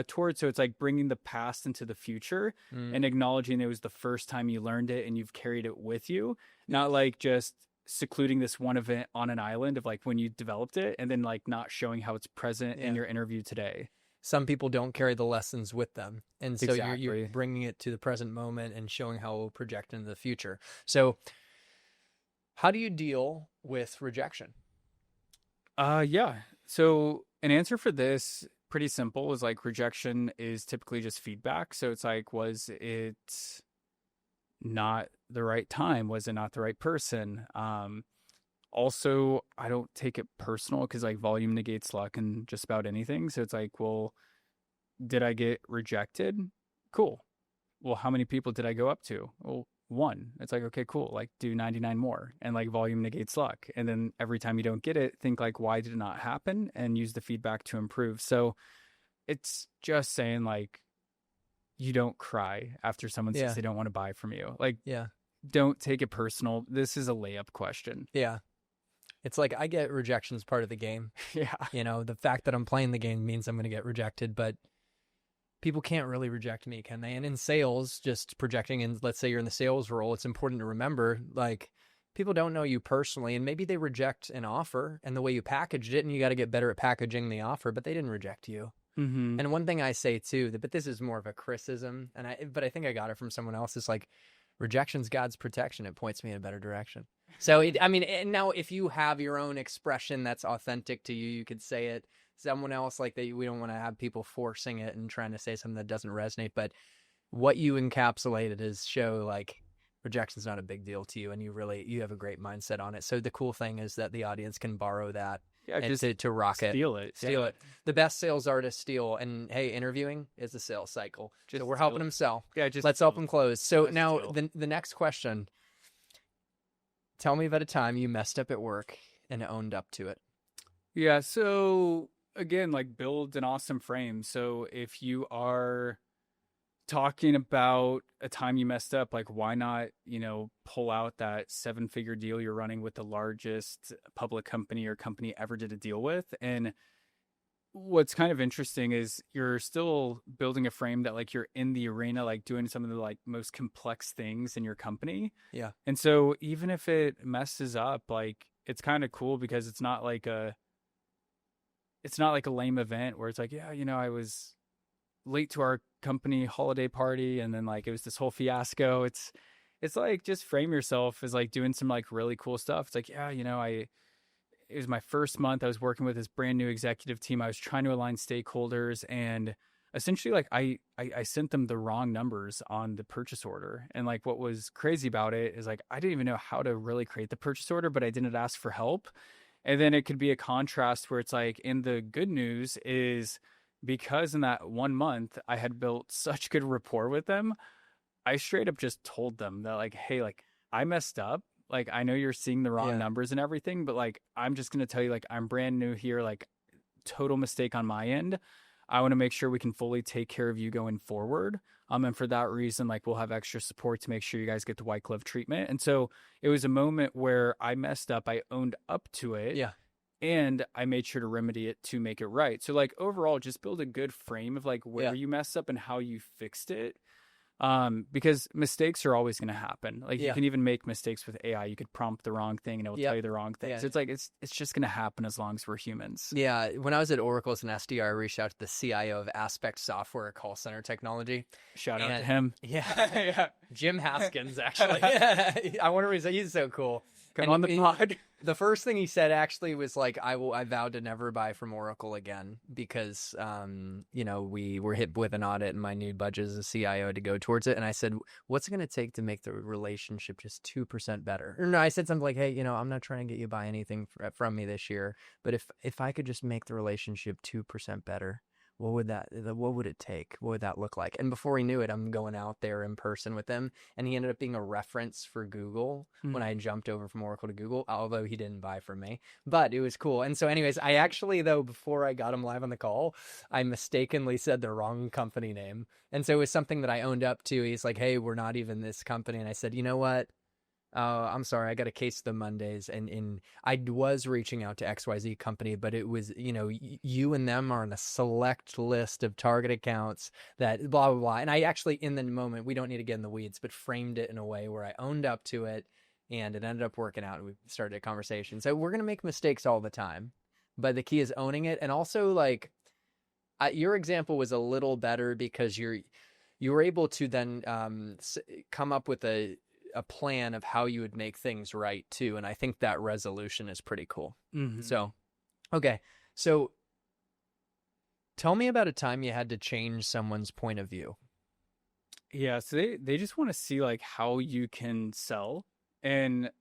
B: towards. So it's like bringing the past into the future and acknowledging it was the first time you learned it and you've carried it with you, not like just secluding this one event on an island of like when you developed it and then like not showing how it's present in your interview today.
A: Some people don't carry the lessons with them. And so you're
B: Exactly.
A: bringing it to the present moment and showing how it will project into the future. So how do you deal with rejection?
B: Yeah. So an answer for this, pretty simple, is like rejection is typically just feedback. So it's like, was it not the right time? Was it not the right person? Also, I don't take it personal because like volume negates luck and just about anything. So it's like, well, did I get rejected? Cool. Well, how many people did I go up to? Well, one. It's like, okay, cool. Like do 99 more. And like volume negates luck. And then every time you don't get it, think like, why did it not happen? And use the feedback to improve. So it's just saying like, you don't cry after someone says they don't want to buy from you. Like, don't take it personal. This is a layup question.
A: Yeah. It's like I get rejections part of the game.
B: Yeah.
A: You know, the fact that I'm playing the game means I'm going to get rejected, but people can't really reject me, can they? And in sales, just projecting, and let's say you're in the sales role, it's important to remember, like, people don't know you personally, and maybe they reject an offer and the way you packaged it, and you got to get better at packaging the offer, but they didn't reject you.
B: Mm-hmm.
A: And one thing I say too, but this is more of a criticism, but I think I got it from someone else, is like, rejection's God's protection. It points me in a better direction. So, and now if you have your own expression that's authentic to you, you could say it. Someone else, like that, we don't want to have people forcing it and trying to say something that doesn't resonate. But what you encapsulated is show like rejection's not a big deal to you, and you have a great mindset on it. So the cool thing is that the audience can borrow that.
B: Yeah, just
A: to rock it.
B: Steal it.
A: Steal it. The best sales artists steal. And hey, interviewing is a sales cycle. So we're helping them sell.
B: Yeah, just
A: let's help them close. So
B: Just
A: now
B: steal.
A: the next question. Tell me about a time you messed up at work and owned up to it.
B: Yeah, so again, like build an awesome frame. So if you are talking about a time you messed up, like why not, pull out that 7-figure deal you're running with the largest public company or company ever did a deal with. And what's kind of interesting is you're still building a frame that like you're in the arena, like doing some of the like most complex things in your company.
A: Yeah.
B: And so even if it messes up, like it's kind of cool because it's not like a lame event where it's like, yeah, I was late to our company holiday party and then like it was this whole fiasco. It's like just frame yourself as like doing some like really cool stuff. It's like, yeah, it was my first month. I was working with this brand new executive team. I was trying to align stakeholders, and essentially like I sent them the wrong numbers on the purchase order. And like what was crazy about it is like I didn't even know how to really create the purchase order, but I didn't ask for help. And then it could be a contrast where it's like, and the good news is because in that 1 month I had built such good rapport with them, I straight up just told them that like, hey, like I messed up. Like, I know you're seeing the wrong
A: Yeah.
B: numbers and everything, but like, I'm just going to tell you, like, I'm brand new here. Like, total mistake on my end. I want to make sure we can fully take care of you going forward. And for that reason, like, we'll have extra support to make sure you guys get the white glove treatment. And so it was a moment where I messed up. I owned up to it.
A: Yeah.
B: And I made sure to remedy it to make it right. So like, overall, just build a good frame of like where
A: Yeah.
B: you messed up and how you fixed it. Because mistakes are always going to happen. Like, you
A: Yeah.
B: can even make mistakes with AI. You could prompt the wrong thing and it will
A: Yep.
B: tell you the wrong thing.
A: Yeah.
B: So it's like, it's just going to happen as long as we're humans.
A: Yeah, when I was at Oracle as an SDR, I reached out to the CIO of Aspect Software, a call center technology.
B: Shout out to
A: And-
B: him.
A: Yeah,
B: Yeah.
A: Jim Haskins, actually. I wonder if he's so cool.
B: Come
A: And
B: on the
A: he-
B: pod.
A: The first thing he said actually was like, I vowed to never buy from Oracle again because, we were hit with an audit and my new budget as a CIO to go towards it. And I said, what's it going to take to make the relationship just 2% better? Or no, I said something like, hey, I'm not trying to get you to buy anything from me this year, but if I could just make the relationship 2% better, what would it take? What would that look like? And before he knew it, I'm going out there in person with him, and he ended up being a reference for Google when I jumped over from Oracle to Google, although he didn't buy from me, but it was cool. And so anyways, I actually, though, before I got him live on the call, I mistakenly said the wrong company name. And so it was something that I owned up to. He's like, hey, we're not even this company. And I said, you know what? I'm sorry, I got a case of the Mondays, and I was reaching out to XYZ company, but it was, you and them are on a select list of target accounts that blah, blah, blah. And I actually, in the moment, we don't need to get in the weeds, but framed it in a way where I owned up to it, and it ended up working out, and we started a conversation. So we're going to make mistakes all the time, but the key is owning it. And also, like, your example was a little better because you were able to then come up with a plan of how you would make things right too. And I think that resolution is pretty cool.
B: Mhm.
A: So, okay. So tell me about a time you had to change someone's point of view.
B: Yeah, so they just want to see like how you can sell, and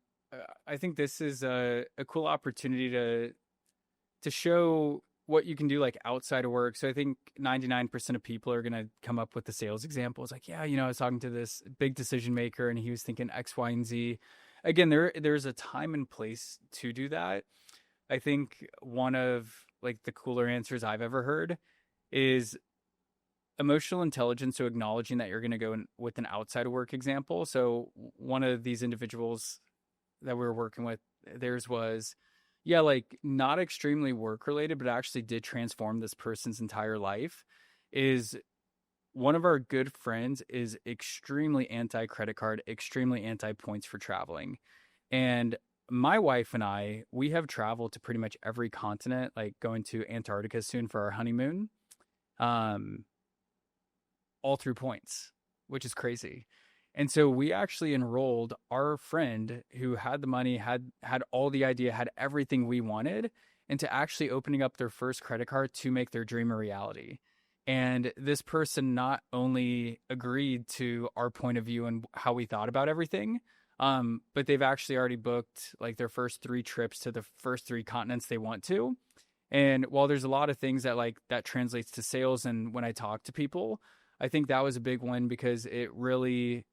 B: I think this is a cool opportunity to show what you can do like outside of work. So I think 99% of people are gonna come up with the sales example. It's like, yeah, I was talking to this big decision maker, and he was thinking X, Y, and Z. Again, there's a time and place to do that. I think one of like the cooler answers I've ever heard is emotional intelligence. So acknowledging that you're going to go with an outside of work example. So one of these individuals that we were working with, theirs was, yeah, like not extremely work related, but actually did transform this person's entire life. Is one of our good friends is extremely anti credit card, extremely anti points for traveling. And my wife and I, we have traveled to pretty much every continent, like going to Antarctica soon for our honeymoon. All through points, which is crazy. And so we actually enrolled our friend who had the money, had all the idea, had everything we wanted, into actually opening up their first credit card to make their dream a reality. And this person not only agreed to our point of view and how we thought about everything, but they've actually already booked like their first 3 trips to the first 3 continents they want to. And while there's a lot of things that translates to sales, and when I talk to people, I think that was a big one because it really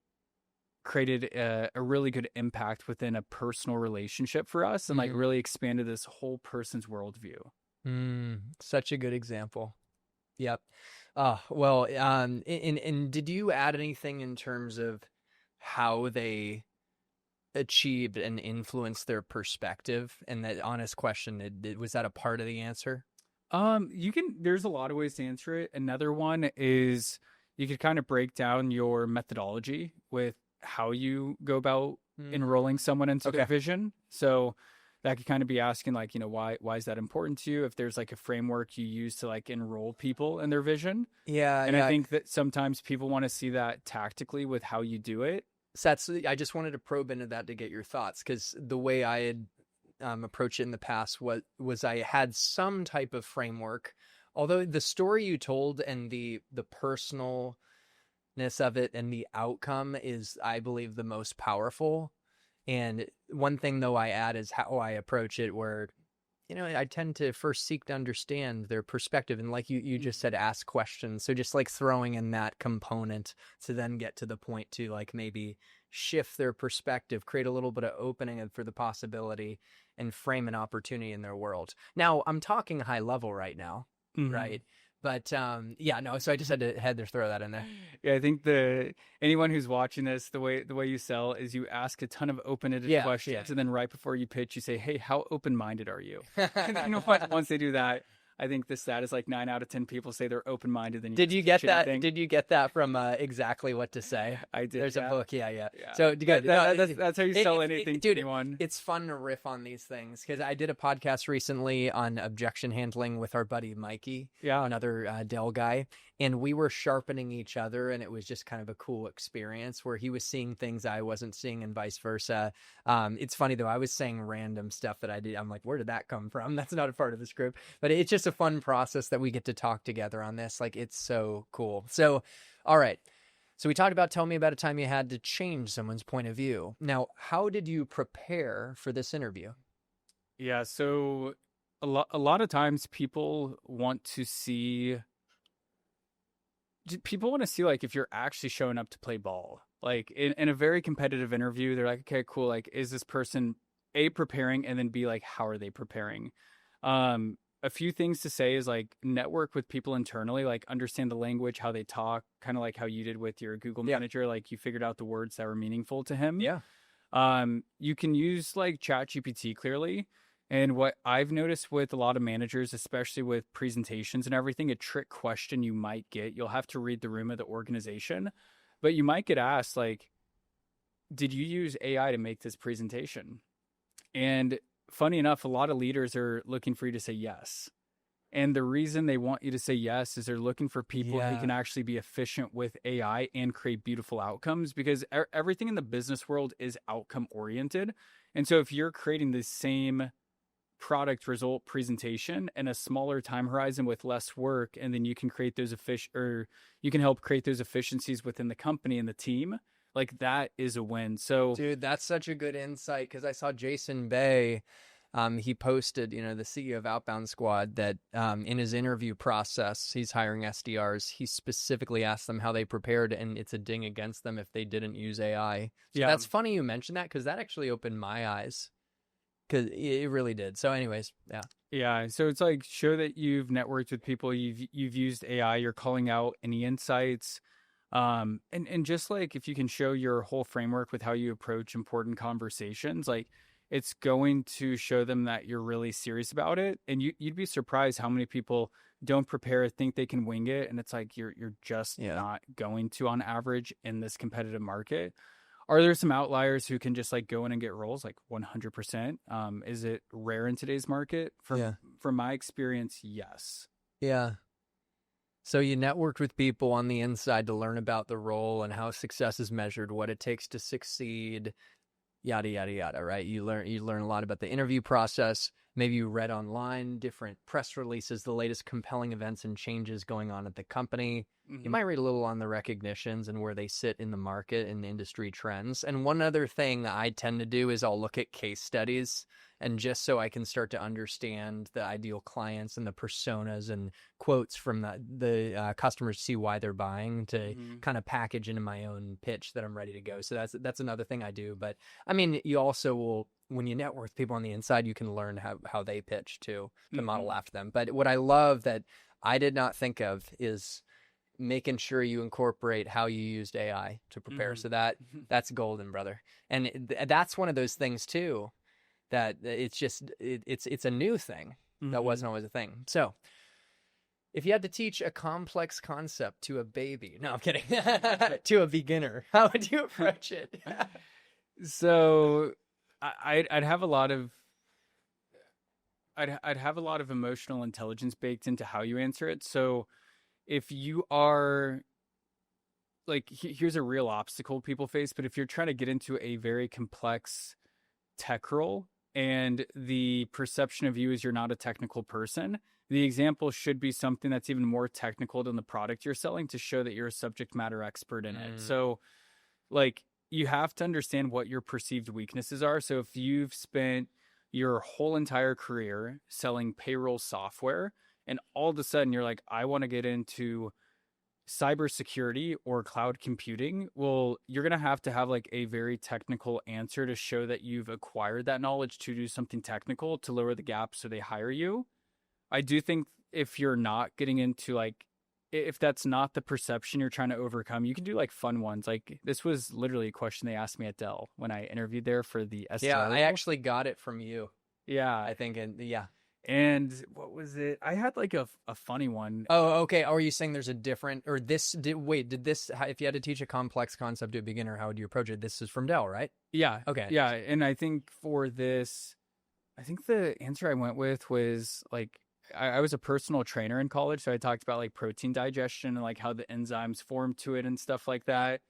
B: created a really good impact within a personal relationship for us, and like really expanded this whole person's worldview.
A: Such a good example. Yep. Well, and did you add anything in terms of how they achieved and influenced their perspective? And that honest question, was that a part of the answer?
B: There's a lot of ways to answer it. Another one is you could kind of break down your methodology with how you go about enrolling someone into their vision. So that could kind of be asking like, why is that important to you? If there's like a framework you use to like enroll people in their vision.
A: Yeah.
B: And I think that sometimes people want to see that tactically with how you do it.
A: So I just wanted to probe into that to get your thoughts, because the way I had approached it in the past was I had some type of framework, although the story you told and the personalness of it and the outcome is, I believe, the most powerful. And one thing though I add is how I approach it, where I tend to first seek to understand their perspective. And like you just said, ask questions. So just like throwing in that component to then get to the point to like maybe shift their perspective, create a little bit of opening for the possibility and frame an opportunity in their world. Now, I'm talking high level right now, right? But yeah, no. So I just had to throw that in there.
B: Yeah, I think anyone who's watching this, the way you sell is you ask a ton of open-ended questions, and then right before you pitch, you say, "Hey, how open-minded are you?" And then, once they do that, I think the stat is like 9 out of 10 people say they're open-minded. Then
A: did you get that? Did you get that from Exactly What to Say?
B: I did.
A: There's a book. Yeah. So good.
B: That's how you sell anything to anyone.
A: It's fun to riff on these things because I did a podcast recently on objection handling with our buddy Mikey, another Dell guy, and we were sharpening each other, and it was just kind of a cool experience where he was seeing things I wasn't seeing, and vice versa. It's funny though. I was saying random stuff that I did. I'm like, where did that come from? That's not a part of the script, but it's just a fun process that we get to talk together on this. Like, it's so cool. So, all right. So we talked about, tell me about a time you had to change someone's point of view. Now, how did you prepare for this interview?
B: Yeah. So a lot of times people want to see like if you're actually showing up to play ball. Like in a very competitive interview, they're like, okay, cool. Like, is this person A, preparing, and then B, like, how are they preparing? A few things to say is like network with people internally, like understand the language, how they talk, kind of like how you did with your Google manager. Like you figured out the words that were meaningful to him.
A: Yeah.
B: You can use like ChatGPT clearly. And what I've noticed with a lot of managers, especially with presentations and everything, a trick question you might get, you'll have to read the room of the organization, but you might get asked like, did you use AI to make this presentation? And funny enough, a lot of leaders are looking for you to say yes. And the reason they want you to say yes is they're looking for people who can actually be efficient with AI and create beautiful outcomes, because everything in the business world is outcome oriented. And so if you're creating the same product result presentation in a smaller time horizon with less work, and then you can create those you can help create those efficiencies within the company and the team, like that is a win. So
A: dude, that's such a good insight, because I saw Jason Bay, he posted, the CEO of Outbound Squad, that in his interview process, he's hiring SDRs. He specifically asked them how they prepared, and it's a ding against them if they didn't use AI. So that's funny you mentioned that, because that actually opened my eyes, because it really did. So anyways,
B: yeah. So it's like, show that you've networked with people, you've used AI, you're calling out any insights. And just like if you can show your whole framework with how you approach important conversations, like it's going to show them that you're really serious about it. And you'd be surprised how many people don't prepare, think they can wing it, and it's like you're just not going to on average in this competitive market. Are there some outliers who can just like go in and get roles? Like 100%. Is it rare in today's market? From my experience, yes.
A: Yeah. So you networked with people on the inside to learn about the role and how success is measured, what it takes to succeed, yada, yada, yada, right? You learn a lot about the interview process. Maybe you read online different press releases, the latest compelling events and changes going on at the company. You might read a little on the recognitions and where they sit in the market and industry trends. And one other thing that I tend to do is I'll look at case studies, and just so I can start to understand the ideal clients and the personas and quotes from the customers, see why they're buying, to kind of package into my own pitch that I'm ready to go. So that's another thing I do. But I mean, you also will, when you network with people on the inside, you can learn how they pitch too, to model after them. But what I love that I did not think of is making sure you incorporate how you used AI to prepare. So that's golden, brother. And that's one of those things too, that it's just, it's a new thing that wasn't always a thing. So if you had to teach a complex concept to a baby, no, I'm kidding, to a beginner, how would you approach it?
B: So I'd have a lot of, I'd have a lot of emotional intelligence baked into how you answer it. So if you are like, here's a real obstacle people face, but if you're trying to get into a very complex tech role and the perception of you is you're not a technical person, the example should be something that's even more technical than the product you're selling, to show that you're a subject matter expert in it. So like, you have to understand what your perceived weaknesses are. So if you've spent, your whole entire career selling payroll software, and all of a sudden you're like, I want to get into cybersecurity or cloud computing. Well, you're going to have like a very technical answer to show that you've acquired that knowledge to do something technical to lower the gap so they hire you. I do think if you're not getting into like, if that's not the perception you're trying to overcome, you can do like fun ones. Like this was literally a question they asked me at Dell when I interviewed there for the SDR.
A: Yeah, I actually got it from you,
B: Yeah.
A: I think. And yeah.
B: And what was it? I had like a funny one.
A: Oh, okay. Are you saying there's a different, or did this, if you had to teach a complex concept to a beginner, how would you approach it? This is from Dell, right?
B: Yeah.
A: Okay.
B: Yeah. And I think for this, I think the answer I went with was like, I was a personal trainer in college. So I talked about like protein digestion and like how the enzymes form to it and stuff like that.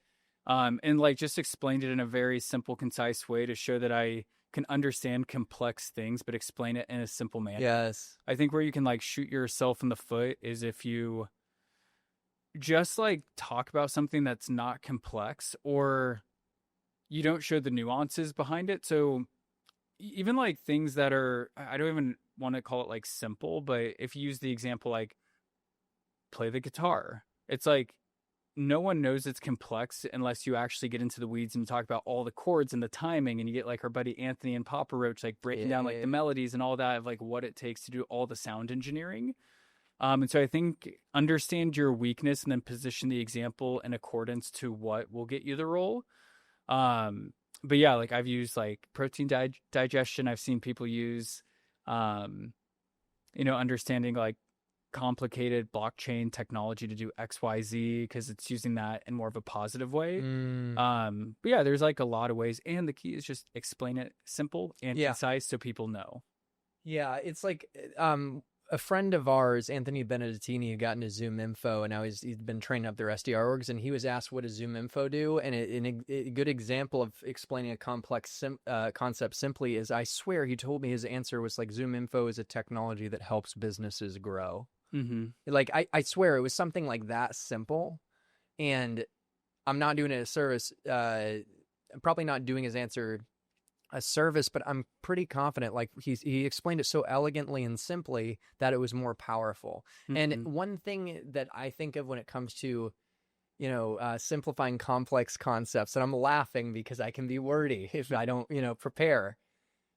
B: And like just explained it in a very simple, concise way to show that I can understand complex things, but explain it in a simple manner.
A: Yes.
B: I think where you can like shoot yourself in the foot is if you just like talk about something that's not complex or you don't show the nuances behind it. So even like things that are, I don't even want to call it like simple, but if you use the example like play the guitar, it's like no one knows it's complex unless you actually get into the weeds and talk about all the chords and the timing, and you get like our buddy Anthony and Papa Roach like breaking down like the melodies and all that of like what it takes to do all the sound engineering. And so I think understand your weakness and then position the example in accordance to what will get you the role. But yeah, like I've used like protein digestion. I've seen people use, understanding like complicated blockchain technology to do XYZ because it's using that in more of a positive way. But yeah, there's like a lot of ways, and the key is just explain it simple and concise so people know. Yeah,
A: it's like a friend of ours, Anthony Benedettini, had gotten to Zoom Info, and now he's been training up their SDR orgs, and he was asked, what does Zoom Info do? And a good example of explaining a complex concept simply is, I swear he told me his answer was like, Zoom Info is a technology that helps businesses grow.
B: Mm-hmm.
A: Like, I swear it was something like that simple, and I'm not doing it a service. I'm probably not doing his answer a service, but I'm pretty confident like he explained it so elegantly and simply that it was more powerful. Mm-hmm. And one thing that I think of when it comes to, simplifying complex concepts, and I'm laughing because I can be wordy if I don't, prepare,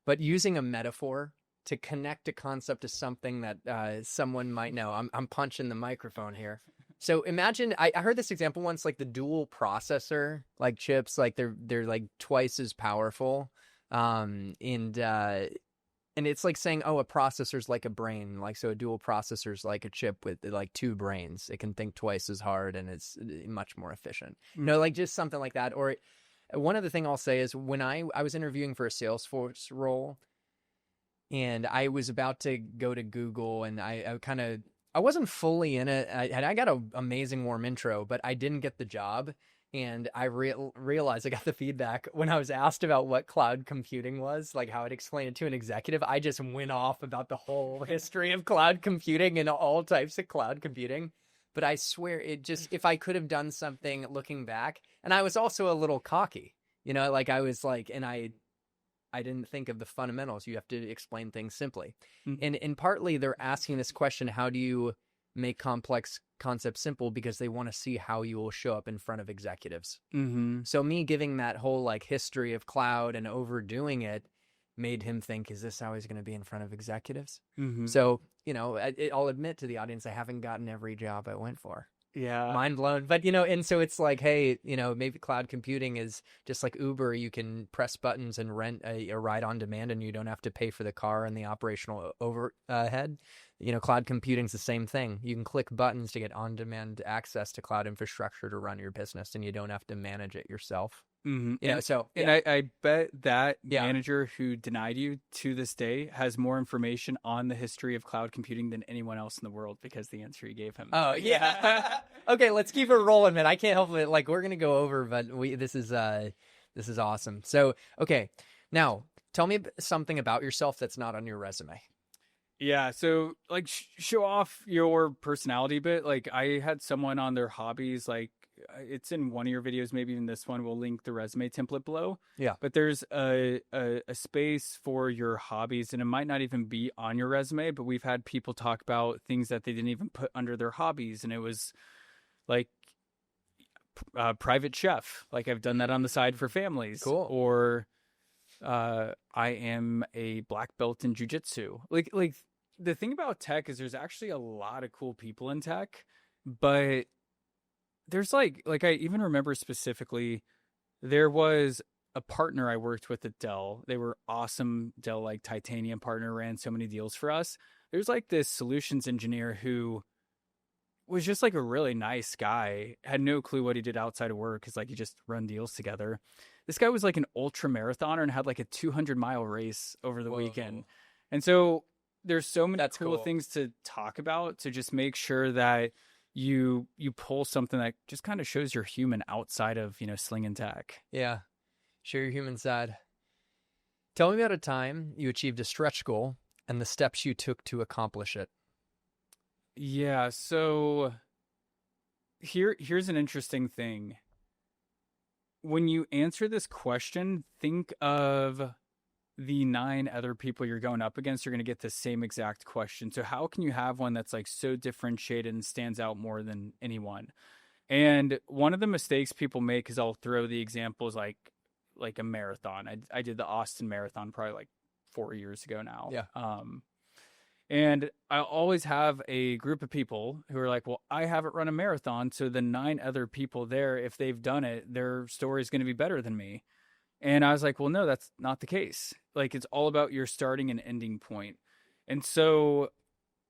A: but using a metaphor to connect a concept to something that someone might know. I'm punching the microphone here. So imagine, I heard this example once, like the dual processor, like chips, like they're like twice as powerful. And it's like saying, oh, a processor's like a brain, like, so a dual processor's like a chip with like two brains. It can think twice as hard and it's much more efficient. Like just something like that. Or one other thing I'll say is when I was interviewing for a Salesforce role, and I was about to go to Google, and I wasn't fully in it. I got an amazing warm intro, but I didn't get the job. And I realized I got the feedback when I was asked about what cloud computing was, like how I'd explain it to an executive. I just went off about the whole history of cloud computing and all types of cloud computing. But I swear if I could have done something looking back, and I was also a little cocky, like I was like, and I didn't think of the fundamentals. You have to explain things simply. Mm-hmm. And partly they're asking this question, how do you make complex concepts simple, because they want to see how you will show up in front of executives. Mm-hmm. So me giving that whole like history of cloud and overdoing it made him think, is this how he's going to be in front of executives? Mm-hmm. So, I'll admit to the audience, I haven't gotten every job I went for.
B: Yeah.
A: Mind blown. But, and so it's like, hey, maybe cloud computing is just like Uber. You can press buttons and rent a ride on demand, and you don't have to pay for the car and the operational overhead. Cloud computing's the same thing. You can click buttons to get on-demand access to cloud infrastructure to run your business, and you don't have to manage it yourself.
B: Mm-hmm. I bet that manager who denied you to this day has more information on the history of cloud computing than anyone else in the world, because the answer you gave him.
A: Oh yeah. Okay, let's keep it rolling, man. I can't help it. Like, we're gonna go over, but this is awesome. So okay, now tell me something about yourself that's not on your resume.
B: Yeah, so like show off your personality a bit. Like I had someone on their hobbies, like it's in one of your videos, maybe even this one. We'll link the resume template below.
A: Yeah.
B: But there's a space for your hobbies, and it might not even be on your resume, but we've had people talk about things that they didn't even put under their hobbies. And it was like private chef. Like I've done that on the side for families.
A: Cool.
B: Or I am a black belt in jujitsu. Like the thing about tech is there's actually a lot of cool people in tech, but there's like I even remember specifically there was a partner I worked with at Dell. They were awesome. Dell, like Titanium partner, ran so many deals for us. There's like this solutions engineer who was just like a really nice guy, had no clue what he did outside of work because like he just run deals together. This guy was like an ultra marathoner and had like a 200-mile race over the weekend. And so there's so many cool things to talk about, to just make sure that you pull something that just kind of shows you're human outside of, slinging tech.
A: Yeah. Show your human side. Tell me about a time you achieved a stretch goal and the steps you took to accomplish it.
B: Yeah. So here's an interesting thing. When you answer this question, think of the 9 other people you're going up against. You're going to get the same exact question. So how can you have one that's like so differentiated and stands out more than anyone? And one of the mistakes people make is I'll throw the examples like a marathon. I did the Austin Marathon probably like 4 years ago now.
A: Yeah.
B: And I always have a group of people who are like, well, I haven't run a marathon. So the 9 other people there, if they've done it, their story is going to be better than me. And I was like, well, no, that's not the case. Like, it's all about your starting and ending point. And so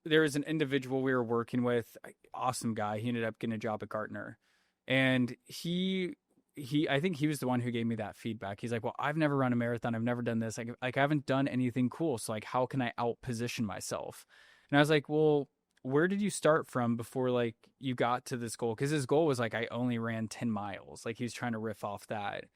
B: there was an individual we were working with, awesome guy. He ended up getting a job at Gartner. And I think he was the one who gave me that feedback. He's like, well, I've never run a marathon. I've never done this. Like I haven't done anything cool. So like, how can I out-position myself? And I was like, well, where did you start from before like you got to this goal? Because his goal was like, I only ran 10 miles. Like he was trying to riff off that.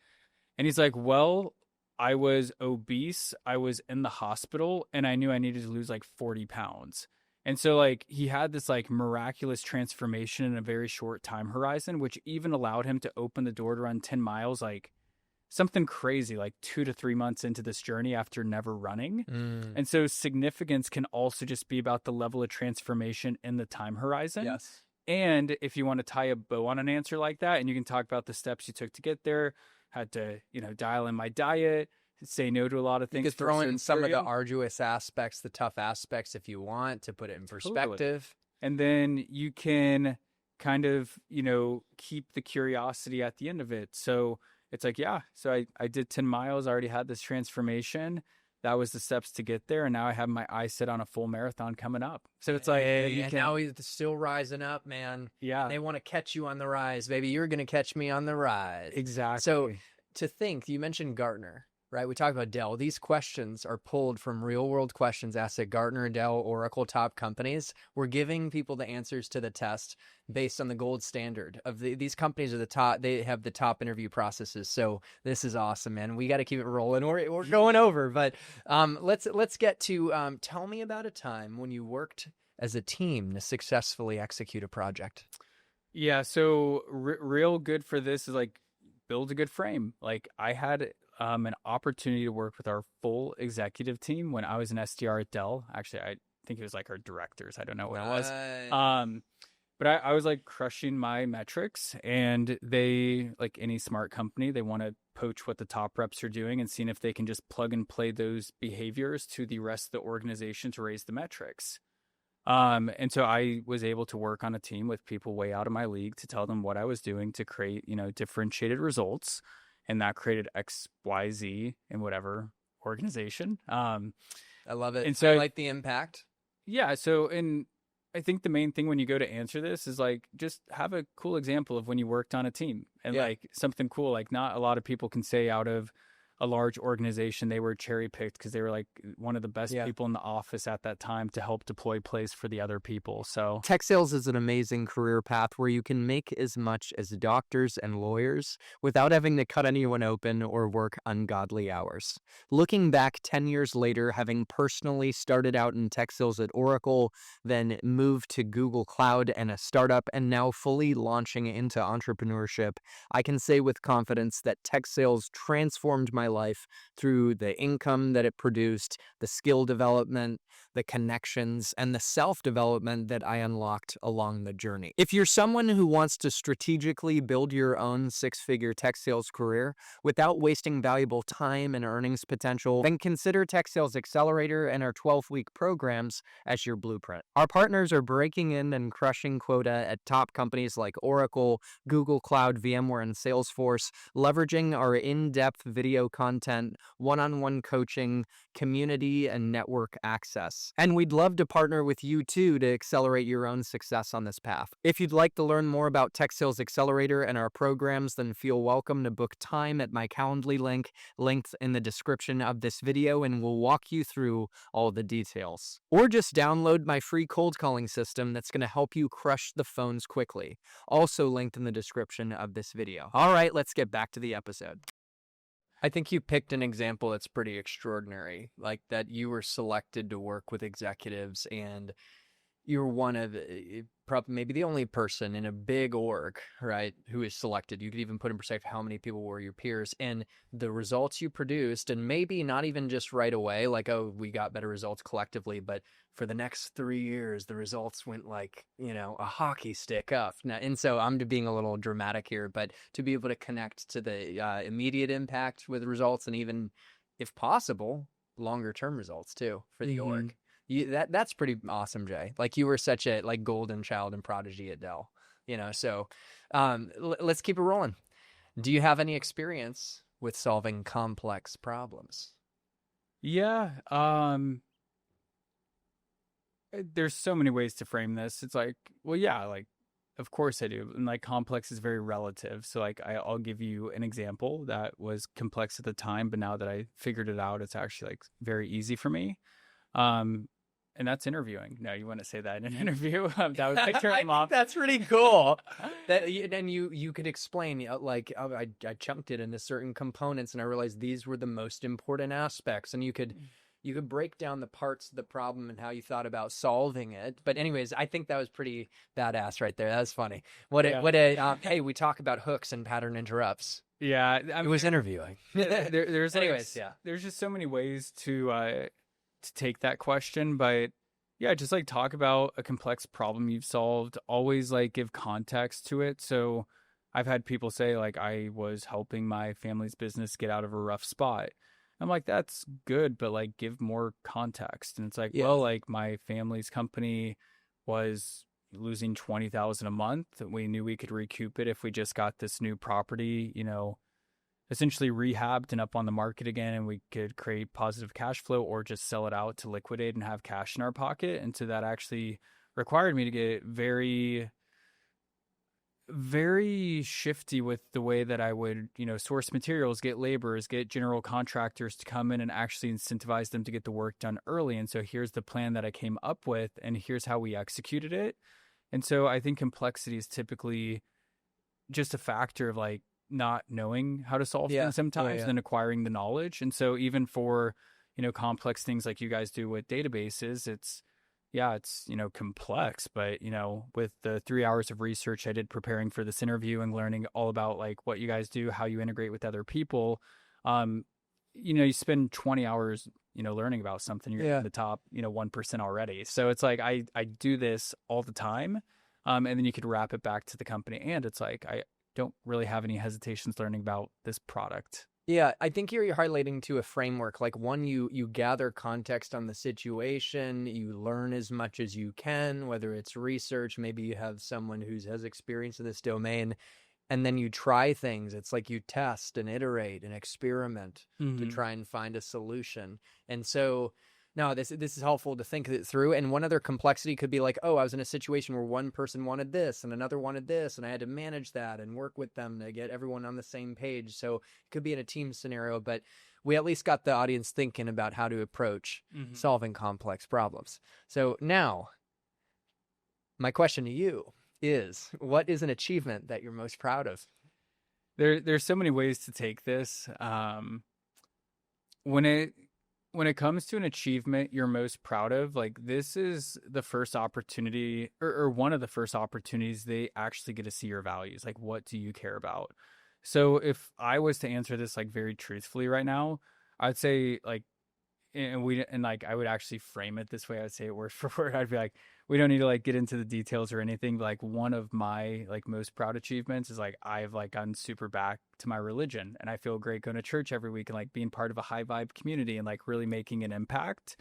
B: And he's like, well, I was obese. I was in the hospital and I knew I needed to lose like 40 pounds. And so like he had this like miraculous transformation in a very short time horizon, which even allowed him to open the door to run 10 miles, like something crazy, like 2 to 3 months into this journey after never running. And so significance can also just be about the level of transformation in the time horizon.
A: Yes.
B: And if you want to tie a bow on an answer like that, and you can talk about the steps you took to get there, had to, dial in my diet, say no to a lot of things.
A: You could throw in some of the arduous aspects, the tough aspects, if you want to put it in perspective.
B: Totally. And then you can kind of, keep the curiosity at the end of it. So it's like, yeah, so I did 10 miles. I already had this transformation. That was the steps to get there. And now I have my eyes set on a full marathon coming up. So it's like,
A: now he's still rising up, man.
B: Yeah.
A: They want to catch you on the rise, baby. You're going to catch me on the rise.
B: Exactly.
A: So to think, you mentioned Gartner, right? We talked about Dell. These questions are pulled from real world questions asked at Gartner, Dell, Oracle, top companies. We're giving people the answers to the test based on the gold standard of these companies are the top. They have the top interview processes. So this is awesome, man. We got to keep it rolling. We're going over, but let's get to tell me about a time when you worked as a team to successfully execute a project.
B: Yeah. So real good for this is like build a good frame. Like I had an opportunity to work with our full executive team when I was an SDR at Dell. Actually, I think it was like our directors. I don't know what it was. But I was like crushing my metrics, and they, like any smart company, they want to poach what the top reps are doing and seeing if they can just plug and play those behaviors to the rest of the organization to raise the metrics. And so I was able to work on a team with people way out of my league to tell them what I was doing to create, differentiated results. And that created X, Y, Z in whatever organization.
A: I love it.
B: And so
A: I like the impact.
B: Yeah. So, and I think the main thing when you go to answer this is like, just have a cool example of when you worked on a team and like something cool. Like not a lot of people can say out of a large organization. They were cherry picked because they were like one of the best
A: Yeah.
B: people in the office at that time to help deploy plays for the other people. So
A: Tech sales is an amazing career path where you can make as much as doctors and lawyers without having to cut anyone open or work ungodly hours. Looking back 10 years later, having personally started out in tech sales at Oracle, then moved to Google Cloud and a startup, and now fully launching into entrepreneurship, I can say with confidence that tech sales transformed my life through the income that it produced, the skill development, the connections, and the self-development that I unlocked along the journey. If you're someone who wants to strategically build your own six-figure tech sales career without wasting valuable time and earnings potential, then consider Tech Sales Accelerator and our 12-week programs as your blueprint. Our partners are breaking in and crushing quota at top companies like Oracle, Google Cloud, VMware, and Salesforce, leveraging our in-depth video content, one-on-one coaching, community, and network access. And we'd love to partner with you too to accelerate your own success on this path. If you'd like to learn more about Tech Sales Accelerator and our programs, then feel welcome to book time at my Calendly link, linked in the description of this video, and we'll walk you through all the details. Or just download my free cold calling system that's going to help you crush the phones quickly, also linked in the description of this video. All right, let's get back to the episode. I think you picked an example that's pretty extraordinary, like that you were selected to work with executives and you're one of probably maybe the only person in a big org, right, who is selected. You could even put in perspective how many people were your peers and the results you produced, and maybe not even just right away, like, oh, we got better results collectively, but for the next 3 years, the results went like, a hockey stick up. Now, and so I'm being a little dramatic here, but to be able to connect to the immediate impact with results and even, if possible, longer term results too for the org. That's pretty awesome, Jay. Like you were such a golden child and prodigy at Dell, so let's keep it rolling. Do you have any experience with solving complex problems?
B: yeah, there's so many ways to frame this. It's like, well, yeah, like, of course I do. And like complex is very relative. So like I'll give you an example that was complex at the time, but now that I figured it out, it's actually like very easy for me. And that's interviewing. No, you wouldn't say that in an interview. That was like turn them off.
A: That's pretty cool. And you could explain I chunked it into certain components, and I realized these were the most important aspects. And you could break down the parts of the problem and how you thought about solving it. But anyways, I think that was pretty badass right there. That was funny. Hey, we talk about hooks and pattern interrupts.
B: Yeah,
A: it was interviewing.
B: There's
A: anyways,
B: there's just so many ways to take that question, but yeah, just like talk about a complex problem you've solved. Always like give context to it. So I've had people say like I was helping my family's business get out of a rough spot. I'm like, that's good, but like give more context. And it's like, well, like my family's company was losing $20,000 a month. We knew we could recoup it if we just got this new property, essentially rehabbed and up on the market again, and we could create positive cash flow or just sell it out to liquidate and have cash in our pocket. And so that actually required me to get very, very shifty with the way that I would, source materials, get laborers, get general contractors to come in and actually incentivize them to get the work done early. And so here's the plan that I came up with, and here's how we executed it. And so I think complexity is typically just a factor of like not knowing how to solve things sometimes and then acquiring the knowledge. And so even for, complex things like you guys do with databases, it's complex, but, with the 3 hours of research I did preparing for this interview and learning all about like what you guys do, how you integrate with other people, you spend 20 hours, learning about something, you're in the top, 1% already. So it's like, I do this all the time. And then you could wrap it back to the company. And it's like, I don't really have any hesitations learning about this product.
A: Yeah, I think you're highlighting to a framework. Like one, you gather context on the situation, you learn as much as you can, whether it's research, maybe you have someone who has experience in this domain, and then you try things. It's like you test and iterate and experiment to try and find a solution. And so no, this is helpful to think it through. And one other complexity could be like, oh, I was in a situation where one person wanted this and another wanted this, and I had to manage that and work with them to get everyone on the same page. So it could be in a team scenario. But we at least got the audience thinking about how to approach solving complex problems. So now, my question to you is, what is an achievement that you're most proud of?
B: There's so many ways to take this. When it comes to an achievement you're most proud of, like this is the first opportunity or one of the first opportunities they actually get to see your values. Like, what do you care about? So if I was to answer this like very truthfully right now, I'd say like, and like I would actually frame it this way. I would say it word for word. I'd be like, we don't need to like get into the details or anything, but like one of my like most proud achievements is like I've like gotten super back to my religion, and I feel great going to church every week and like being part of a high vibe community and like really making an impact.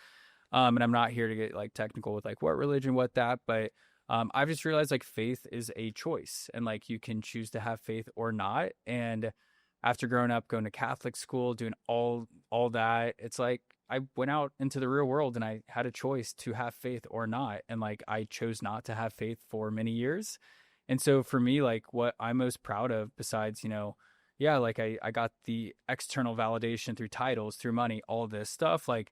B: And I'm not here to get like technical with like what religion, what that, but I've just realized like faith is a choice, and like you can choose to have faith or not. And after growing up, going to Catholic school, doing all that, it's like I went out into the real world and I had a choice to have faith or not. And like I chose not to have faith for many years. And so for me, like what I'm most proud of besides, yeah, like I got the external validation through titles, through money, all this stuff. Like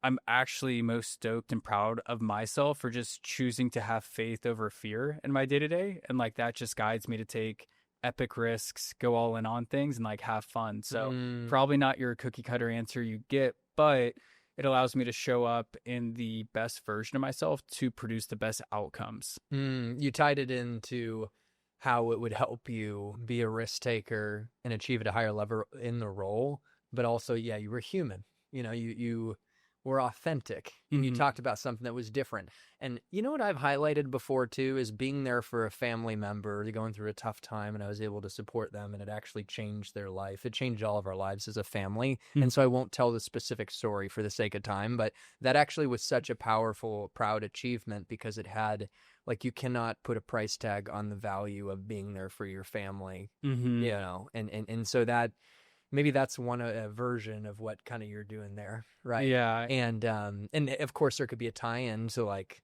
B: I'm actually most stoked and proud of myself for just choosing to have faith over fear in my day to day. And like that just guides me to take epic risks, go all in on things, and like have fun. So probably not your cookie cutter answer you get, but it allows me to show up in the best version of myself to produce the best outcomes.
A: You tied it into how it would help you be a risk taker and achieve at a higher level in the role, but also, yeah, you were human. You were authentic. And you talked about something that was different. And you know what I've highlighted before too is being there for a family member going through a tough time, and I was able to support them, and it actually changed their life. It changed all of our lives as a family. And so I won't tell the specific story for the sake of time, but that actually was such a powerful, proud achievement because it had, like, you cannot put a price tag on the value of being there for your family, and so that, maybe that's one version of what kind of you're doing there, right?
B: Yeah.
A: And of course there could be a tie-in to like,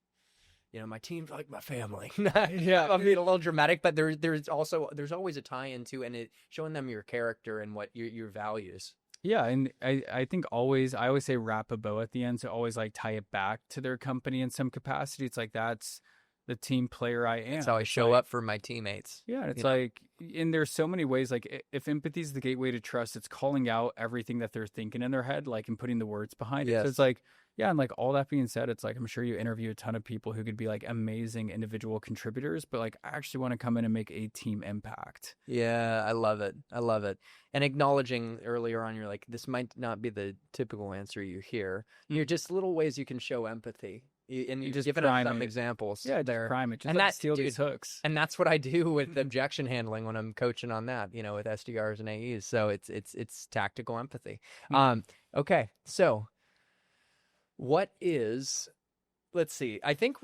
A: my team's like my family. Yeah, I'm being a little dramatic, but there's always a tie-in to, and it showing them your character and what your values.
B: Yeah, and I think I always say wrap a bow at the end, so always like tie it back to their company in some capacity. It's like that's the team player I am.
A: That's how I show up for my teammates.
B: Yeah, it's like, and there's so many ways, like if empathy is the gateway to trust, it's calling out everything that they're thinking in their head, like, and putting the words behind it. So it's like, yeah, and like all that being said, it's like I'm sure you interview a ton of people who could be like amazing individual contributors, but like I actually want to come in and make a team impact.
A: Yeah, I love it. And acknowledging earlier on, you're like, this might not be the typical answer you hear. You're just little ways you can show empathy. And you just given us some examples.
B: Yeah,
A: there.
B: Prime it. Just and like steal these hooks.
A: And that's what I do with objection handling when I'm coaching on that, with SDRs and AEs. So it's tactical empathy. Okay, so what is? Let's see. I think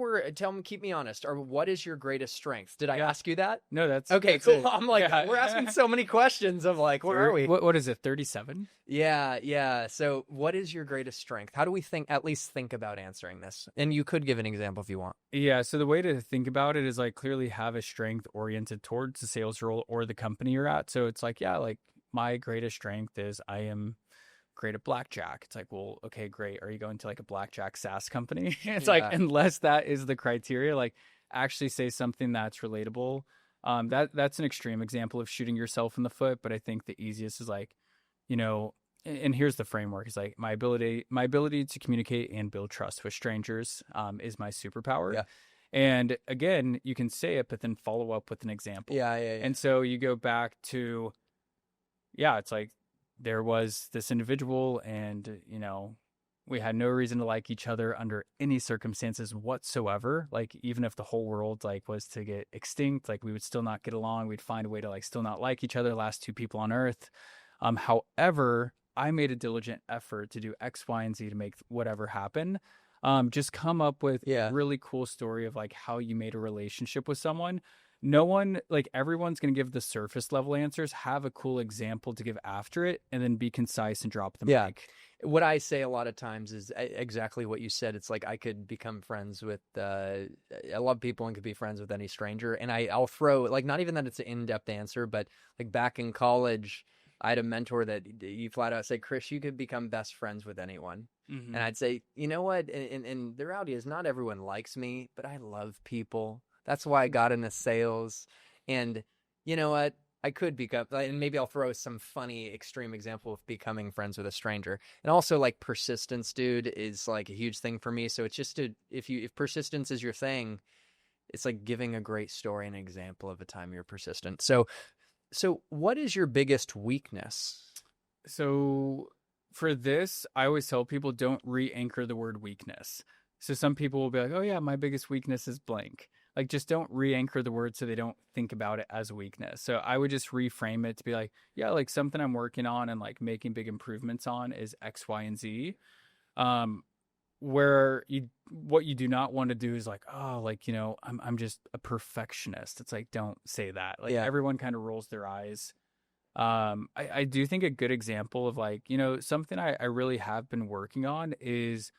A: keep me honest. Or what is your greatest strength? Did I ask you that?
B: No, that's
A: okay.
B: That's
A: cool.
B: It.
A: I'm like, we're asking so many questions of like, where are we?
B: What is it? 37?
A: Yeah. So, what is your greatest strength? How do we at least think about answering this? And you could give an example if you want.
B: Yeah. So the way to think about it is like clearly have a strength oriented towards the sales role or the company you're at. So it's like, yeah, like my greatest strength is I am great at blackjack. It's like, well, okay, great. Are you going to like a blackjack SaaS company? It's like, unless that is the criteria, like actually say something that's relatable. That's an extreme example of shooting yourself in the foot. But I think the easiest is like, and here's the framework, is like my ability to communicate and build trust with strangers is my superpower.
A: Yeah.
B: And again, you can say it, but then follow up with an example.
A: Yeah.
B: And so you go back to, it's like, there was this individual and, we had no reason to like each other under any circumstances whatsoever. Like, even if the whole world like was to get extinct, like we would still not get along. We'd find a way to like still not like each other, last two people on earth. However, I made a diligent effort to do X, Y, and Z to make whatever happen. Just come up with a really cool story of like how you made a relationship with someone. No one, like everyone's going to give the surface level answers, have a cool example to give after it, and then be concise and drop the mic.
A: What I say a lot of times is exactly what you said. It's like I could become friends with, I love people and could be friends with any stranger. And I'll throw, like, not even that it's an in-depth answer, but like back in college, I had a mentor that you flat out said, Chris, you could become best friends with anyone.
B: Mm-hmm.
A: And I'd say, you know what? And the reality is not everyone likes me, but I love people. That's why I got into sales. And you know what? I could become, and maybe I'll throw some funny extreme example of becoming friends with a stranger. And also like persistence, dude, is like a huge thing for me. So it's just if persistence is your thing, it's like giving a great story and example of a time you're persistent. So what is your biggest weakness?
B: So for this, I always tell people don't re-anchor the word weakness. So some people will be like, oh yeah, my biggest weakness is blank. Like just don't re-anchor the word so they don't think about it as a weakness. So I would just reframe it to be like, yeah, like something I'm working on and like making big improvements on is X, Y, and Z. What you do not want to do is like, oh, like, you know, I'm just a perfectionist. It's like, don't say that. Like everyone kind of rolls their eyes. I do think a good example of like, you know, something I really have been working on is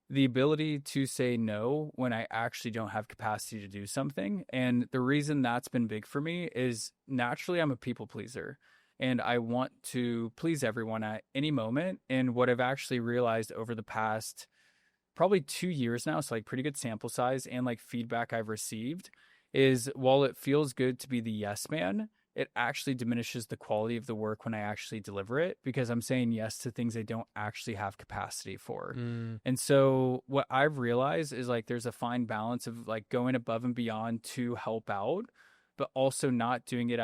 B: the ability to say no when I actually don't have capacity to do something. And the reason that's been big for me is naturally I'm a people pleaser and I want to please everyone at any moment. And what I've actually realized over the past probably 2 years now, so like pretty good sample size and like feedback I've received is while it feels good to be the yes man, it actually diminishes the quality of the work when I actually deliver it because I'm saying yes to things I don't actually have capacity for. And so what I've realized is like there's a fine balance of like going above and beyond to help out, but also not doing it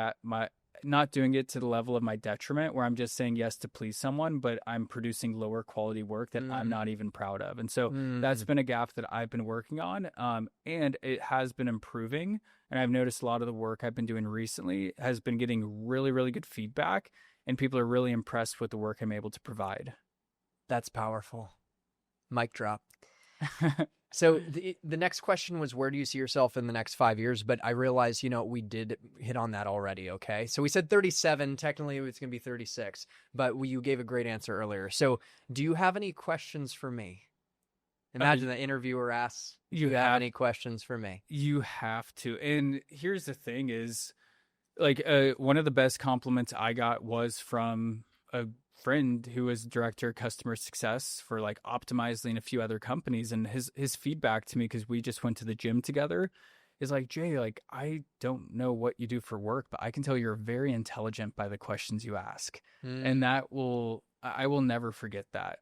B: to the level of my detriment where I'm just saying yes to please someone, but I'm producing lower quality work that I'm not even proud of. And so that's been a gap that I've been working on. And it has been improving. And I've noticed a lot of the work I've been doing recently has been getting really, really good feedback. And people are really impressed with the work I'm able to provide.
A: That's powerful. Mic drop. So the next question was, where do you see yourself in the next 5 years? But I realized, you know, we did hit on that already. Okay. So we said 37, technically it's going to be 36, but you gave a great answer earlier. So do you have any questions for me? Imagine the interviewer asks, do you have any questions for me?
B: You have to. And here's the thing is like, one of the best compliments I got was from a friend who was director of customer success for like Optimizely and a few other companies, and his feedback to me, because we just went to the gym together, is like, Jay, like I don't know what you do for work, but I can tell you're very intelligent by the questions you ask. And I will never forget that.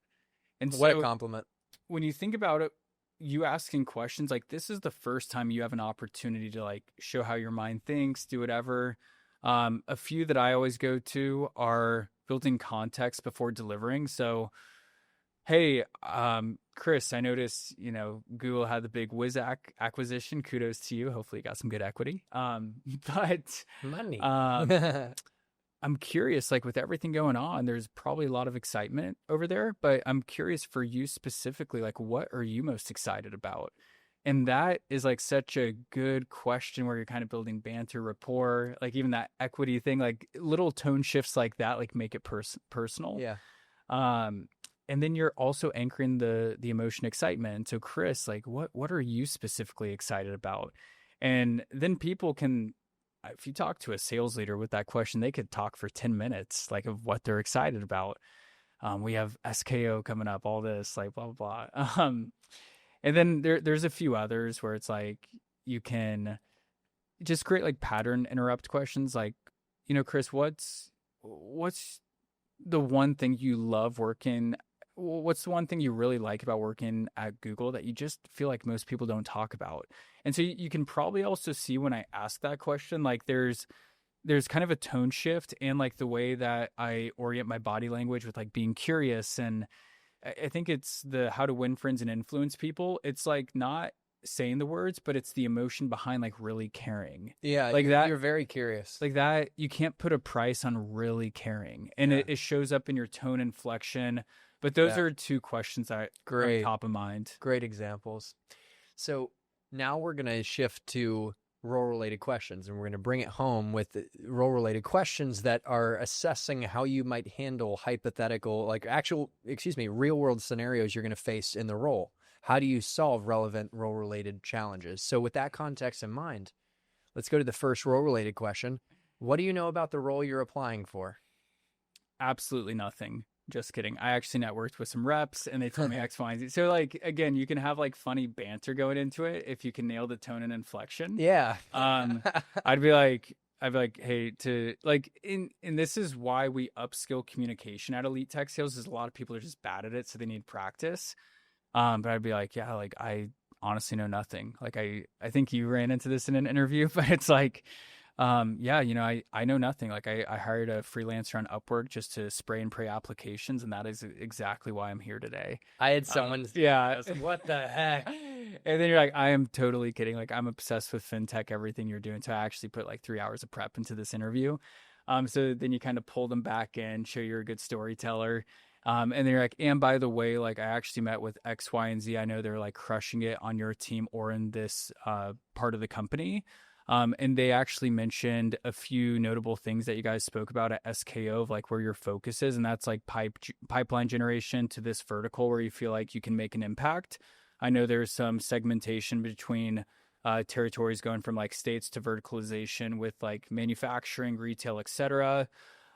B: And
A: what a compliment.
B: When you think about it, you asking questions, like this is the first time you have an opportunity to like show how your mind thinks, do whatever. A few that I always go to are building context before delivering. So, hey, Chris, I noticed, you know, Google had the big Wizak acquisition. Kudos to you. Hopefully you got some good equity. But
A: money.
B: I'm curious, like with everything going on, there's probably a lot of excitement over there, but I'm curious for you specifically, like what are you most excited about? And that is like such a good question where you're kind of building banter, rapport, like even that equity thing, like little tone shifts like that, like make it personal.
A: Yeah.
B: And then you're also anchoring the emotion, excitement. So Chris, like what are you specifically excited about? And then people can, if you talk to a sales leader with that question, they could talk for 10 minutes, like of what they're excited about. We have SKO coming up, all this, like blah, blah, blah. And then there's a few others where it's like you can just create like pattern interrupt questions. Like, you know, Chris, what's the one thing you love working? What's the one thing you really like about working at Google that you just feel like most people don't talk about? And so you can probably also see when I ask that question, like there's kind of a tone shift and like the way that I orient my body language with like being curious. And I think it's the how to win friends and influence people. It's like not saying the words, but it's the emotion behind like really caring.
A: Yeah,
B: like that.
A: You're very curious.
B: Like that, you can't put a price on really caring, and it shows up in your tone inflection. But those are two questions that are top of mind.
A: Great examples. So now we're going to shift to role-related questions, and we're going to bring it home with role-related questions that are assessing how you might handle hypothetical, like real-world scenarios you're going to face in the role. How do you solve relevant role-related challenges? So with that context in mind, let's go to the first role-related question. What do you know about the role you're applying for?
B: absolutely nothing. Just kidding. I actually networked with some reps and they told me X, Y, and Z. So like, again, you can have like funny banter going into it if you can nail the tone and inflection.
A: Yeah.
B: I'd be like, hey, and this is why we upskill communication at Elite Tech Sales, is a lot of people are just bad at it, so they need practice. But I'd be like, yeah, like I honestly know nothing. Like I think you ran into this in an interview, but it's like, yeah, I know nothing. Like I hired a freelancer on Upwork just to spray and pray applications, and that is exactly why I'm here today.
A: I had someone,
B: yeah,
A: what the heck?
B: And then you're like, I am totally kidding. Like I'm obsessed with fintech, everything you're doing. So I actually put like 3 hours of prep into this interview. So then you kind of pull them back in, show you're a good storyteller. And then you're like, and by the way, like I actually met with X, Y, and Z. I know they're like crushing it on your team or in this part of the company. And they actually mentioned a few notable things that you guys spoke about at SKO of like where your focus is. And that's like pipeline generation to this vertical where you feel like you can make an impact. I know there's some segmentation between territories going from like states to verticalization with like manufacturing, retail, etc.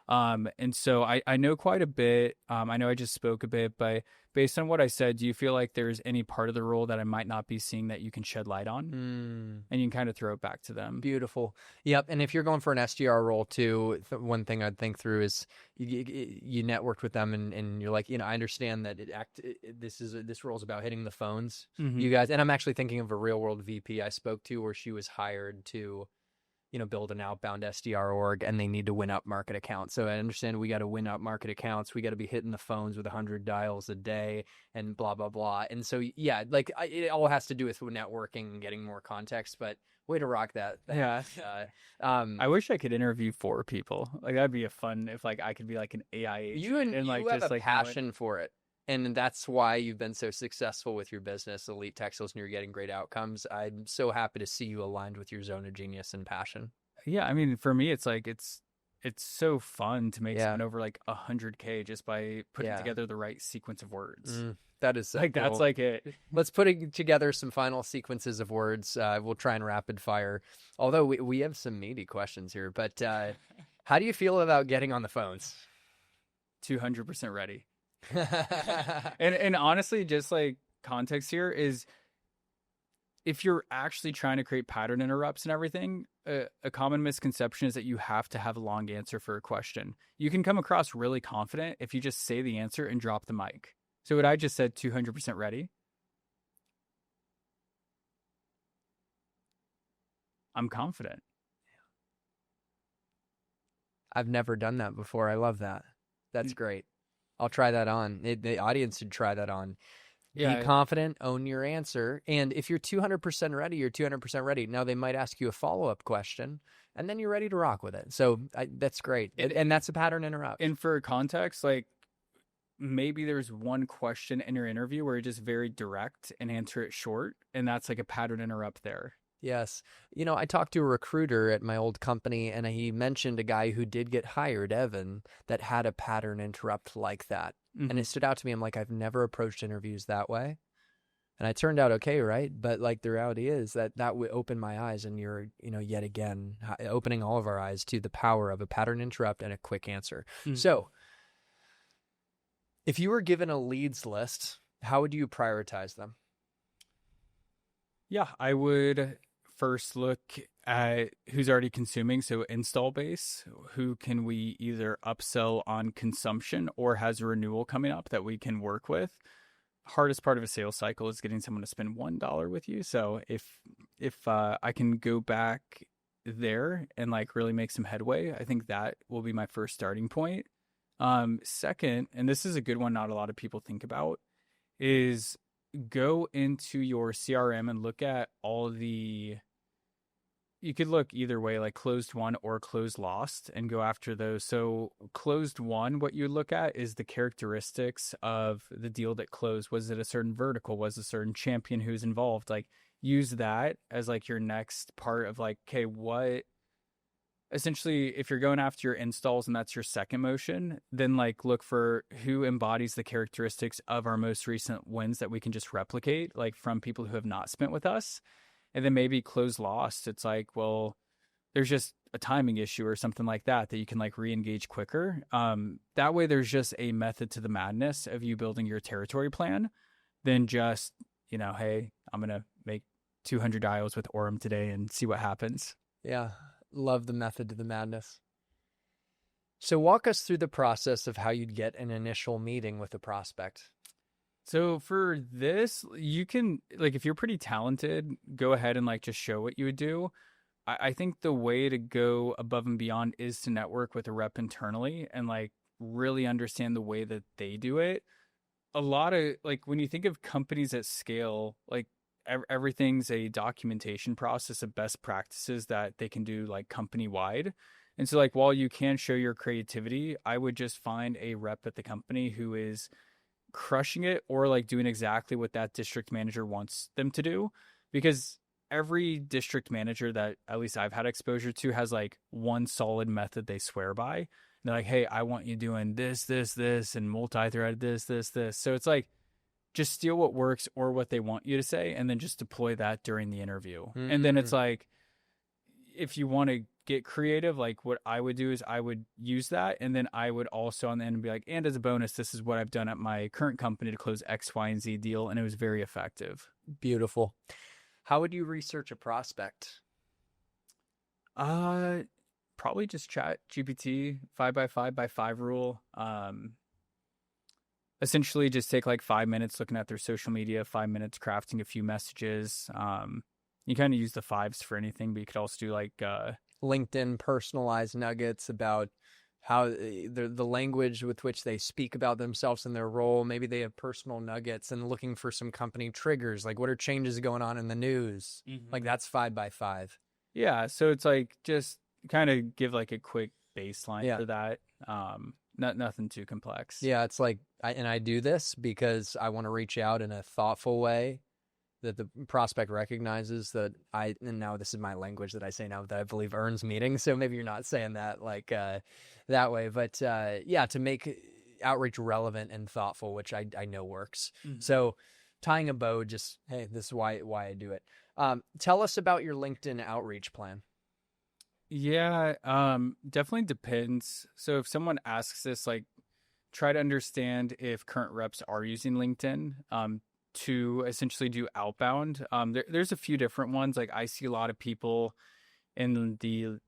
B: And so I know quite a bit. I know I just spoke a bit, but based on what I said, do you feel like there's any part of the role that I might not be seeing that you can shed light on? And you can kind of throw it back to them.
A: Beautiful. Yep. And if you're going for an SDR role too, one thing I'd think through is you networked with them and you're like, I understand that this role is about hitting the phones.
B: Mm-hmm.
A: You guys, and I'm actually thinking of a real world VP I spoke to where she was hired to build an outbound SDR org, and they need to win up market accounts. So I understand we got to win up market accounts. We got to be hitting the phones with 100 dials a day and blah, blah, blah. And so, yeah, like it all has to do with networking and getting more context, but way to rock that.
B: Yeah. I wish I could interview 4 people. Like that'd be a fun, if like I could be like an AI agent.
A: You
B: like
A: have
B: just
A: a
B: like
A: passion for it. And that's why you've been so successful with your business, Elite Tech Sales, and you're getting great outcomes. I'm so happy to see you aligned with your zone of genius and passion.
B: Yeah, I mean, for me, it's like it's so fun to make someone over like 100K just by putting together the right sequence of words.
A: That is so
B: like
A: cool.
B: That's like it.
A: Let's put together some final sequences of words. We'll try and rapid fire. Although we have some meaty questions here, but how do you feel about getting on the phones?
B: 200% ready. and honestly, just like context here is, if you're actually trying to create pattern interrupts and everything, a common misconception is that you have to have a long answer for a question. You can come across really confident if you just say the answer and drop the mic. So what I just said, 200% ready. I'm confident.
A: I've never done that before. I love that. That's great. I'll try that on. The audience should try that on. Yeah. Be confident, own your answer. And if you're 200% ready, you're 200% ready. Now, they might ask you a follow-up question, and then you're ready to rock with it. So that's great. And that's a pattern interrupt.
B: And for context, like maybe there's one question in your interview where you're just very direct and answer it short, and that's like a pattern interrupt there.
A: Yes. I talked to a recruiter at my old company, and he mentioned a guy who did get hired, Evan, that had a pattern interrupt like that. Mm-hmm. And it stood out to me. I'm like, I've never approached interviews that way. And I turned out okay, right? But like the reality is that would open my eyes, and you're, yet again, opening all of our eyes to the power of a pattern interrupt and a quick answer. Mm-hmm. So if you were given a leads list, how would you prioritize them?
B: Yeah, I would first look at who's already consuming, so install base. Who can we either upsell on consumption or has a renewal coming up that we can work with? Hardest part of a sales cycle is getting someone to spend $1 with you. So if I can go back there and like really make some headway, I think that will be my first starting point. Second, and this is a good one not a lot of people think about, is go into your CRM and look at all the, you could look either way, like closed won or closed lost, and go after those. So closed won, what you look at is the characteristics of the deal that closed. Was it a certain vertical? Was a certain champion who's involved? Like use that as like your next part of like, okay, what, essentially, if you're going after your installs and that's your second motion, then like look for who embodies the characteristics of our most recent wins that we can just replicate, like from people who have not spent with us. And then maybe close lost. It's like, well, there's just a timing issue or something like that you can like re-engage quicker. That way there's just a method to the madness of you building your territory plan than just, hey, I'm going to make 200 dials with Orem today and see what happens.
A: Yeah. Love the method to the madness. So walk us through the process of how you'd get an initial meeting with a prospect.
B: So for this, you can, like, if you're pretty talented, go ahead and like just show what you would do. I think the way to go above and beyond is to network with a rep internally and like really understand the way that they do it. A lot of like when you think of companies at scale, like everything's a documentation process of best practices that they can do like company wide. And so like while you can show your creativity, I would just find a rep at the company who is crushing it or like doing exactly what that district manager wants them to do, because every district manager that at least I've had exposure to has like one solid method they swear by. And they're like, hey, I want you doing this, this, this, and multi-thread this, this, this. So it's like, just steal what works or what they want you to say, and then just deploy that during the interview. Mm-hmm. And then it's like, if you want to get creative, like what I would do is I would use that. And then I would also on the end be like, and as a bonus, this is what I've done at my current company to close X, Y, and Z deal. And it was very effective.
A: Beautiful. How would you research a prospect?
B: Probably just chat GPT 5x5x5 rule. Essentially just take like 5 minutes looking at their social media, 5 minutes crafting a few messages. You kind of use the fives for anything, but you could also do like
A: LinkedIn personalized nuggets about how the language with which they speak about themselves and their role. Maybe they have personal nuggets and looking for some company triggers, like what are changes going on in the news? Mm-hmm. Like that's 5x5.
B: Yeah. So it's like just kind of give like a quick baseline for that. Nothing too complex.
A: Yeah. It's like, I do this because I want to reach out in a thoughtful way that the prospect recognizes that and now this is my language that I say now that I believe earns meetings. So maybe you're not saying that like that way, but to make outreach relevant and thoughtful, which I know works. Mm-hmm. So tying a bow, just, hey, this is why I do it. Tell us about your LinkedIn outreach plan.
B: Yeah, definitely depends. So if someone asks this, like try to understand if current reps are using LinkedIn. To essentially do outbound. There's a few different ones. Like I see a lot of people in the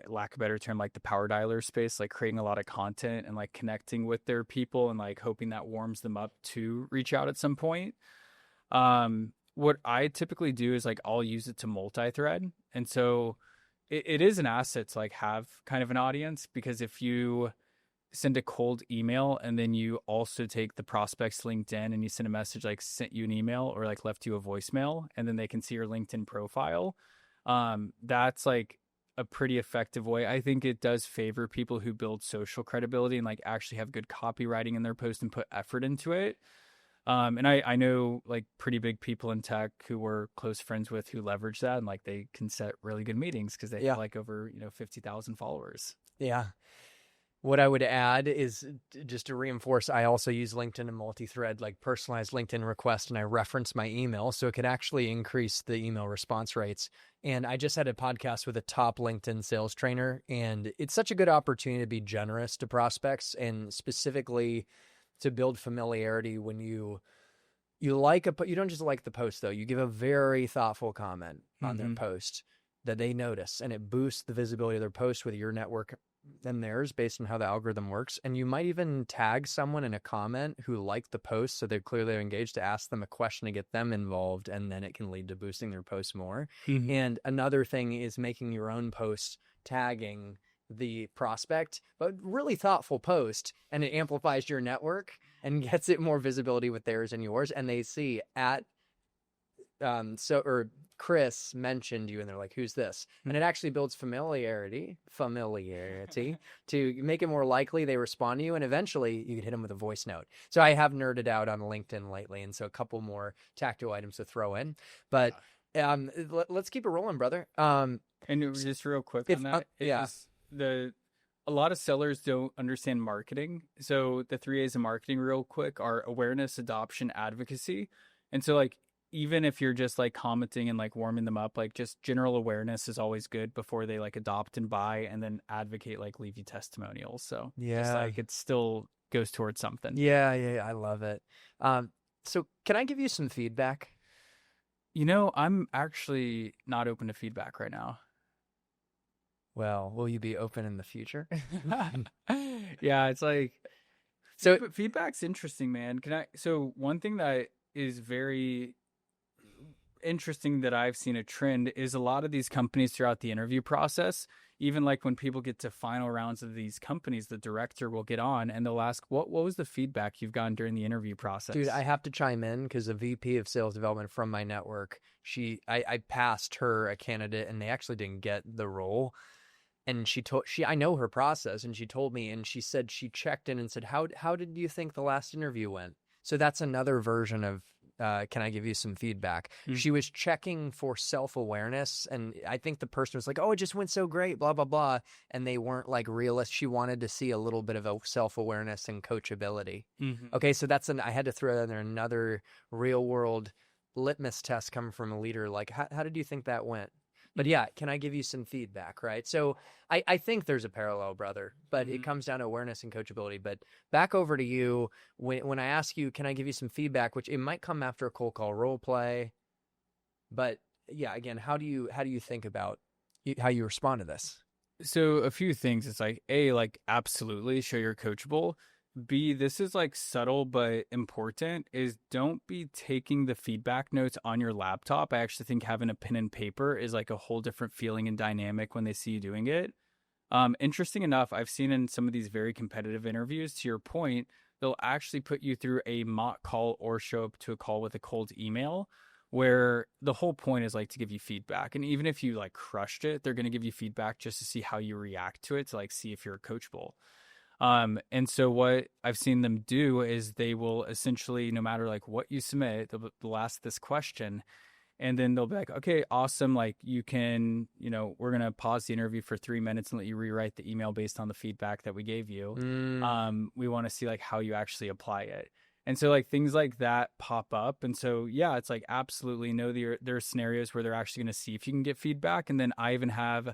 B: lack of a better term, like the power dialer space, like creating a lot of content and like connecting with their people and like hoping that warms them up to reach out at some point. What I typically do is like I'll use it to multi-thread. And so it is an asset to like have kind of an audience, because if you send a cold email and then you also take the prospect's LinkedIn and you send a message like sent you an email or like left you a voicemail, and then they can see your LinkedIn profile. That's like a pretty effective way. I think it does favor people who build social credibility and like actually have good copywriting in their post and put effort into it. And I know like pretty big people in tech who we're close friends with who leverage that, and like they can set really good meetings because they have like over 50,000 followers.
A: Yeah. What I would add is just to reinforce, I also use LinkedIn and multi-thread, like personalized LinkedIn request, and I reference my email so it could actually increase the email response rates. And I just had a podcast with a top LinkedIn sales trainer, and it's such a good opportunity to be generous to prospects and specifically to build familiarity when you don't just like the post though, you give a very thoughtful comment on their post that they notice, and it boosts the visibility of their post with your network than theirs based on how the algorithm works. And you might even tag someone in a comment who liked the post, so they're clearly engaged, to ask them a question to get them involved, and then it can lead to boosting their post more. Mm-hmm. And another thing is making your own post tagging the prospect, but really thoughtful post, and it amplifies your network and gets it more visibility with theirs and yours. And they see Chris mentioned you, and they're like, who's this? And it actually builds familiarity to make it more likely they respond to you, and eventually you could hit them with a voice note. So I have nerded out on LinkedIn lately, and so a couple more tactile items to throw in, but let's keep it rolling, brother.
B: And just real quick on that, a lot of sellers don't understand marketing. So the 3 A's of marketing real quick are awareness, adoption, advocacy. And so like even if you're just like commenting and like warming them up, like just general awareness is always good before they like adopt and buy and then advocate, like leave you testimonials. So just
A: Yeah.
B: like it still goes towards something.
A: Yeah, yeah, I love it. So can I give you some feedback?
B: I'm actually not open to feedback right now.
A: Well, will you be open in the future?
B: Yeah, it's like
A: So
B: feedback's interesting, man. So one thing that is very interesting that I've seen a trend is a lot of these companies throughout the interview process, even like when people get to final rounds of these companies, the director will get on and they'll ask, what was the feedback you've gotten during the interview process?
A: dude, I have to chime in because the VP of sales development from my network, I passed her a candidate and they actually didn't get the role. And I know her process, and she told me, and she said she checked in and said, how did you think the last interview went? So that's another version of, can I give you some feedback? She was checking for self-awareness, and I think the person was like, oh, it just went so great, blah, blah, blah. And they weren't like realist. She wanted to see a little bit of a self-awareness and coachability. Okay, so I had to throw in there another real-world litmus test coming from a leader. Like, how did you think that went? But yeah, can I give you some feedback, right? So I think there's a parallel, brother, but it comes down to awareness and coachability. But back over to you, when I ask you, can I give you some feedback, which it might come after a cold call role play. But yeah, again, how do you think about how you respond to this?
B: So a few things. It's like, A, like absolutely show you're coachable. B, this is like subtle but important, is don't be taking the feedback notes on your laptop. I actually think having a pen and paper is like a whole different feeling and dynamic when they see you doing it. Interesting enough, I've seen in some of these very competitive interviews, to your point, they'll actually put you through a mock call or show up to a call with a cold email where the whole point is like to give you feedback. And even if you like crushed it, they're going to give you feedback just to see how you react to it, to like see if you're coachable. And so what I've seen them do is they will essentially, no matter like what you submit, they'll ask this question and then they'll be like, okay, awesome. Like you can, we're going to pause the interview for 3 minutes and let you rewrite the email based on the feedback that we gave you. We want to see like how you actually apply it. And so like things like that pop up. And so, yeah, it's like absolutely know there are scenarios where they're actually going to see if you can get feedback. And then I even have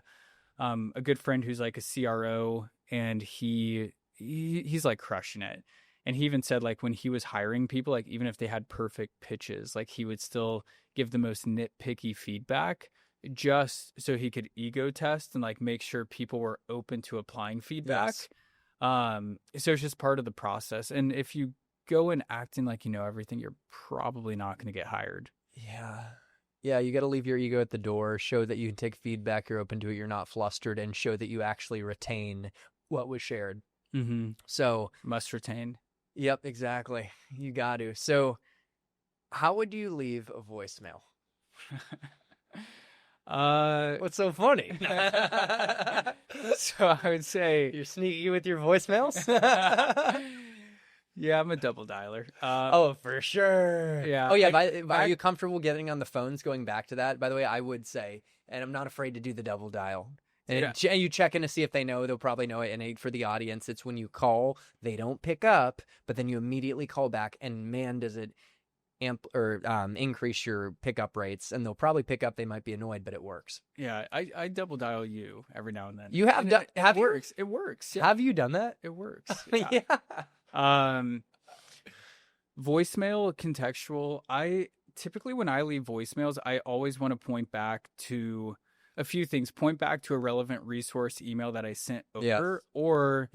B: a good friend who's like a CRO, and he's like crushing it. And he even said like when he was hiring people, like even if they had perfect pitches, like he would still give the most nitpicky feedback just so he could ego test and like make sure people were open to applying feedback. So it's just part of the process. And if you go in acting like you know everything, you're probably not going to get hired.
A: Yeah, you got to leave your ego at the door, show that you can take feedback, you're open to it, you're not flustered, and show that you actually retain what was shared. So
B: must retain.
A: Yep, exactly. You got to. So how would you leave a voicemail? What's so funny?
B: So I would say
A: you're sneaky with your voicemails.
B: Yeah, I'm a double dialer.
A: Oh, for sure.
B: Yeah.
A: Oh, yeah. Are you comfortable getting on the phones? Going back to that, by the way, I would say, and I'm not afraid to do the double dial. And you check in to see if they know. They'll probably know it. And for the audience, it's when you call, they don't pick up, but then you immediately call back. And man, does it increase your pickup rates. And they'll probably pick up. They might be annoyed, but it works.
B: Yeah, I double dial you every now and then.
A: You have done?
B: It works. It works. Yeah.
A: Have you done that?
B: It works.
A: Yeah.
B: Voicemail contextual. I typically, when I leave voicemails, I always want to point back to a few things. Point back to a relevant resource email that I sent over, or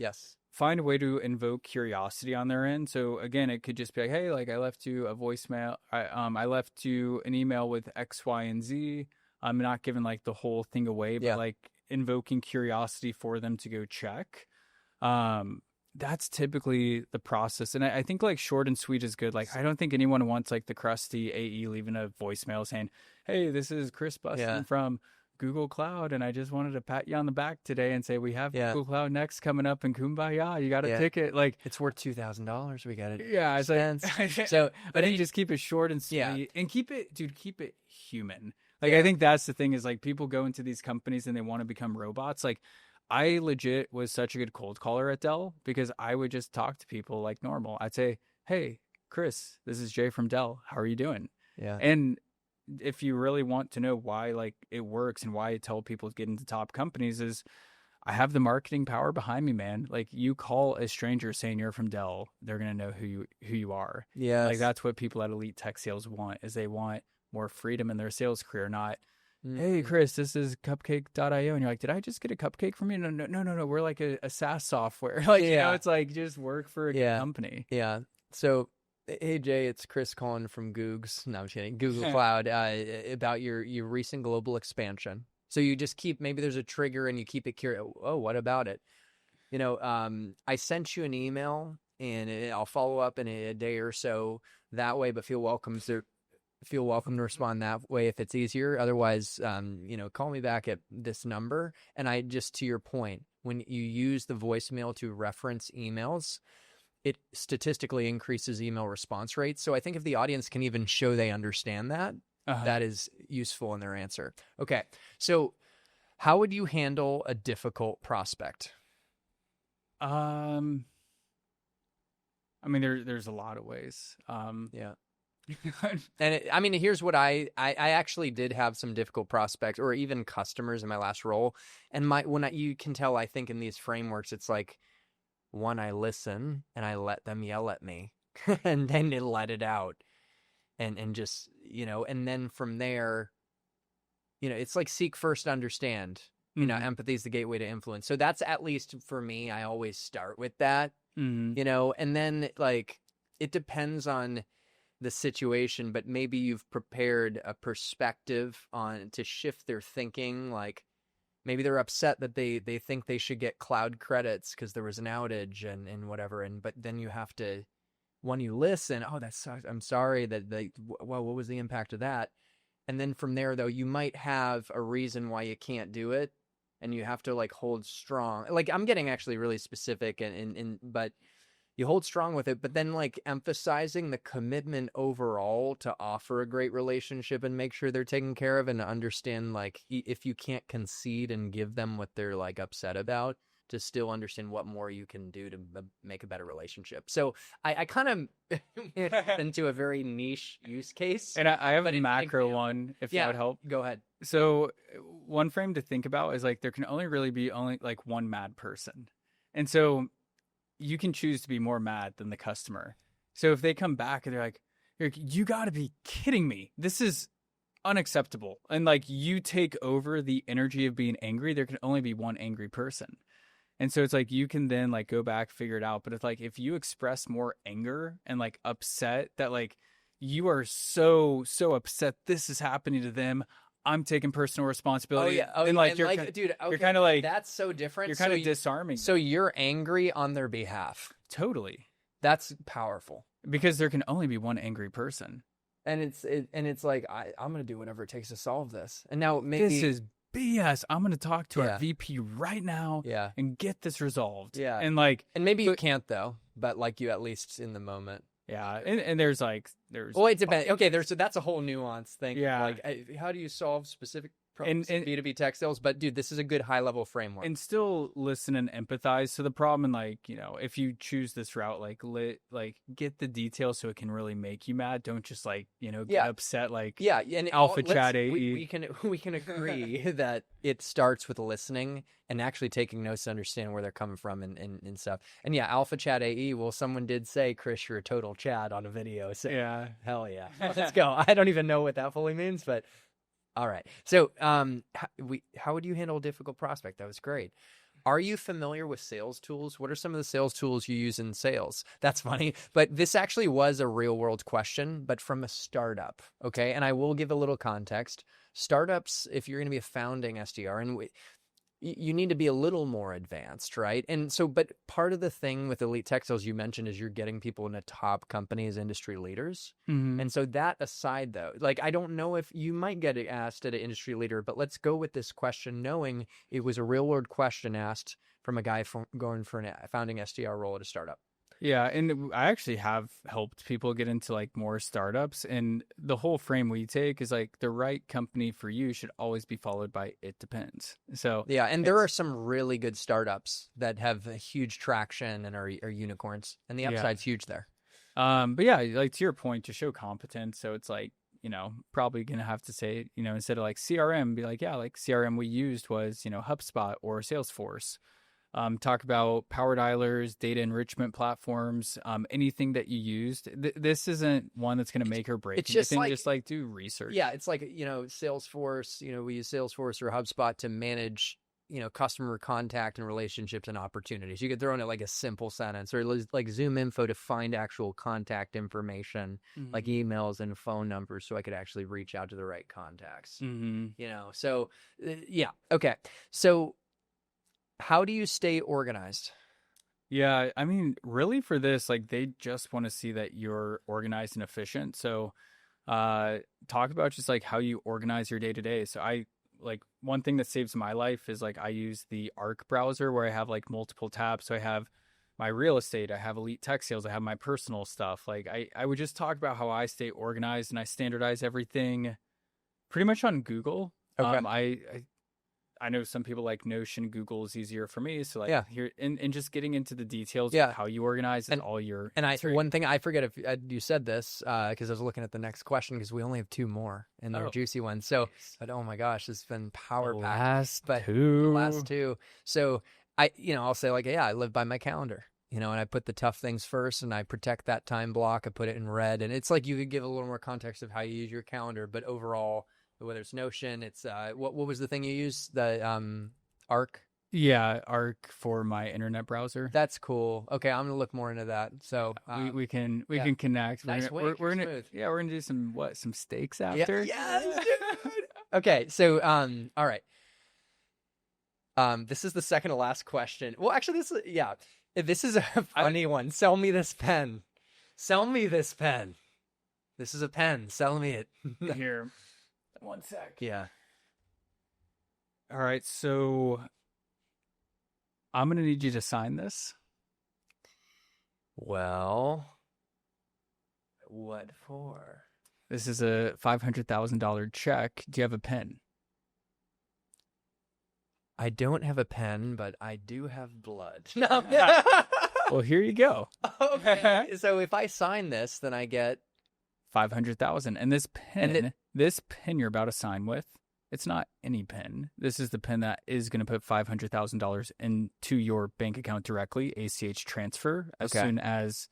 B: find a way to invoke curiosity on their end. So again, it could just be like, hey, like I left you a voicemail. I left you an email with X, Y, and Z. I'm not giving like the whole thing away, but like invoking curiosity for them to go check. That's typically the process. And I think like short and sweet is good. Like, I don't think anyone wants like the crusty AE leaving a voicemail saying, hey, this is Chris Buston from Google Cloud. And I just wanted to pat you on the back today and say, we have Google Cloud Next coming up in Kumbaya. You got a ticket. Like,
A: it's worth $2,000. We got it.
B: Yeah. It's like,
A: so,
B: but you just keep it short and sweet and keep it human. Like, I think that's the thing is like people go into these companies and they want to become robots. Like, I legit was such a good cold caller at Dell because I would just talk to people like normal. I'd say, hey, Chris, this is Jay from Dell. How are you doing?
A: Yeah.
B: And if you really want to know why like it works and why I tell people to get into top companies is I have the marketing power behind me, man. Like you call a stranger saying you're from Dell, they're going to know who you are.
A: Yes.
B: Like that's what people at Elite Tech Sales want, is they want more freedom in their sales career, not hey Chris, this is cupcake.io, and you're like, did I just get a cupcake from you? No. We're like a SaaS software. Like, you know, it's like just work for a good company.
A: Yeah. So hey Jay, it's Chris calling from Googs. No, I'm kidding. Google Cloud, about your recent global expansion. So you just keep, maybe there's a trigger and you keep it curious. Oh, what about it? You know, I sent you an email and I'll follow up in a day or so that way, but feel welcome to respond that way if it's easier. Otherwise, you know, call me back at this number. And I just, to your point, when you use the voicemail to reference emails, it statistically increases email response rates. So I think if the audience can even show they understand that, that is useful in their answer. Okay. So how would you handle a difficult prospect?
B: I mean, there's a lot of ways.
A: Yeah. And I mean, here's what I actually did have some difficult prospects or even customers in my last role. And you can tell, I think in these frameworks, it's like, one, I listen and I let them yell at me and then they let it out and just, you know, and then from there, you know, it's like seek first, understand, you know, empathy is the gateway to influence. So that's, at least for me, I always start with that, you know, and then like, it depends on the situation, but maybe you've prepared a perspective to shift their thinking. Like maybe they're upset that they think they should get cloud credits because there was an outage and whatever. But then you have to, when you listen, oh, that sucks. I'm sorry well, what was the impact of that? And then from there, though, you might have a reason why you can't do it. And you have to like hold strong. Like I'm getting actually really specific but you hold strong with it, but then like emphasizing the commitment overall to offer a great relationship and make sure they're taken care of, and to understand like if you can't concede and give them what they're like upset about, to still understand what more you can do to make a better relationship. So I kind of into a very niche use case.
B: And I have a macro one, if that would help.
A: Go ahead.
B: So one frame to think about is like there can only really be like one mad person. And so you can choose to be more mad than the customer. So if they come back and they're like, you got to be kidding me, this is unacceptable, and like you take over the energy of being angry, there can only be one angry person. And so it's like you can then like go back, figure it out. But it's like if you express more anger and like upset, that like you are so upset this is happening to them, I'm taking personal responsibility.
A: And
B: like
A: you're like, dude, okay,
B: you're kind of like,
A: that's so different.
B: You're kind of disarming.
A: So you're angry on their behalf.
B: Totally.
A: That's powerful,
B: because there can only be one angry person.
A: And it's like I'm gonna do whatever it takes to solve this. And now maybe
B: this is BS. I'm gonna talk to our VP right now. And get this resolved. And
A: maybe you can't though, but like you at least in the moment.
B: Yeah, and there's
A: well, it depends. Okay, that's a whole nuance thing.
B: Yeah,
A: like how do you solve specific problems in B2B tech sales? But dude, this is a good high level framework.
B: And still listen and empathize. So the problem, and like, you know, if you choose this route, like get the details so it can really make you mad. Don't just like, you know, get upset. Like
A: and
B: Alpha Chat AE.
A: We can agree that it starts with listening and actually taking notes to understand where they're coming from and stuff. And Alpha Chat AE. Well, someone did say, Chris, you're a total Chad on a video. So hell yeah, let's go. I don't even know what that fully means, but all right. So how would you handle a difficult prospect? That was great. Are you familiar with sales tools? What are some of the sales tools you use in sales? That's funny, but this actually was a real world question, but from a startup. Okay. And I will give a little context. Startups, if you're going to be a founding SDR, and you need to be a little more advanced, right? And so, but part of the thing with Elite Tech Sales you mentioned is you're getting people into top companies, industry leaders. And so that aside though, like, I don't know if you might get asked at an industry leader, but let's go with this question, knowing it was a real world question asked from a guy going for a founding SDR role at a startup.
B: Yeah, and I actually have helped people get into like more startups, and the whole frame we take is like the right company for you should always be followed by it depends. So
A: and there are some really good startups that have a huge traction and are unicorns, and the upside's huge there.
B: But yeah, like to your point, to show competence. So it's like probably going to have to say, instead of like CRM, be like, yeah, like CRM we used was, HubSpot or Salesforce. Talk about power dialers, data enrichment platforms, anything that you used. This isn't one that's going to make or break
A: It's just
B: anything.
A: like,
B: Just like do research.
A: yeah, it's like, Salesforce, we use Salesforce or HubSpot to manage, customer contact and relationships and opportunities. You could throw in it like a simple sentence, or like Zoom Info to find actual contact information, like emails and phone numbers, so I could actually reach out to the right contacts. So yeah. Okay. So how do you stay organized?
B: Yeah, I mean, really for this, like they just want to see that you're organized and efficient. So talk about just like how you organize your day to day. So like one thing that saves my life is like I use the Arc browser where I have like multiple tabs. So I have my real estate, I have Elite Tech Sales, I have my personal stuff. Like I would just talk about how I stay organized and I standardize everything pretty much on Google.
A: Okay.
B: I know some people like Notion. Google is easier for me. So like
A: Yeah.
B: here and just getting into the details
A: Yeah.
B: of how you organize is all your.
A: And one thing I forget if you said this, because I was looking at the next question, because we only have two more and they're juicy ones. So, but oh my gosh, it's been power packed. Last two. So I'll say like, yeah, I live by my calendar, and I put the tough things first and I protect that time block. I put it in red, and it's like you could give a little more context of how you use your calendar, but overall, whether it's Notion, it's what was the thing you used? The Arc?
B: Yeah, Arc for my internet browser.
A: That's cool. Okay, I'm gonna look more into that. So
B: we can connect.
A: Nice
B: we're gonna do some steaks after.
A: Yes, dude. Okay, so all right. This is the second to last question. Well, actually, this is a funny one. Sell me this pen. Sell me this pen. This is a pen. Sell me it.
B: Here. 1 sec.
A: Yeah.
B: All right, so I'm going to need you to sign this.
A: Well, what for?
B: This is a $500,000 check. Do you have a pen?
A: I don't have a pen, but I do have blood. No.
B: Well, here you go.
A: Okay. So if I sign this, then I get
B: $500,000. And this pen, this pen you're about to sign with, it's not any pen. This is the pen that is going to put $500,000 into your bank account directly, ACH transfer, as soon as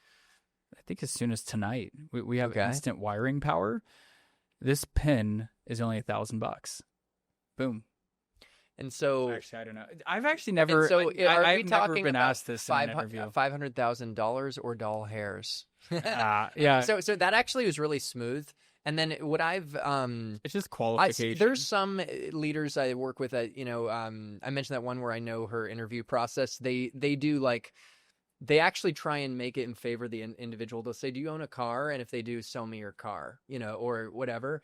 B: tonight. We have instant wiring power. This pen is only $1,000. Boom.
A: And so,
B: actually, I don't know. I've actually never.
A: So,
B: I've never been asked this in an interview.
A: $500,000 or doll hairs?
B: Yeah.
A: So that actually was really smooth. And then what I've
B: it's just qualification.
A: There's some leaders I work with that I mentioned that one where I know her interview process. They do like. They actually try and make it in favor of the individual. They'll say, "Do you own a car?" And if they do, sell me your car, or whatever.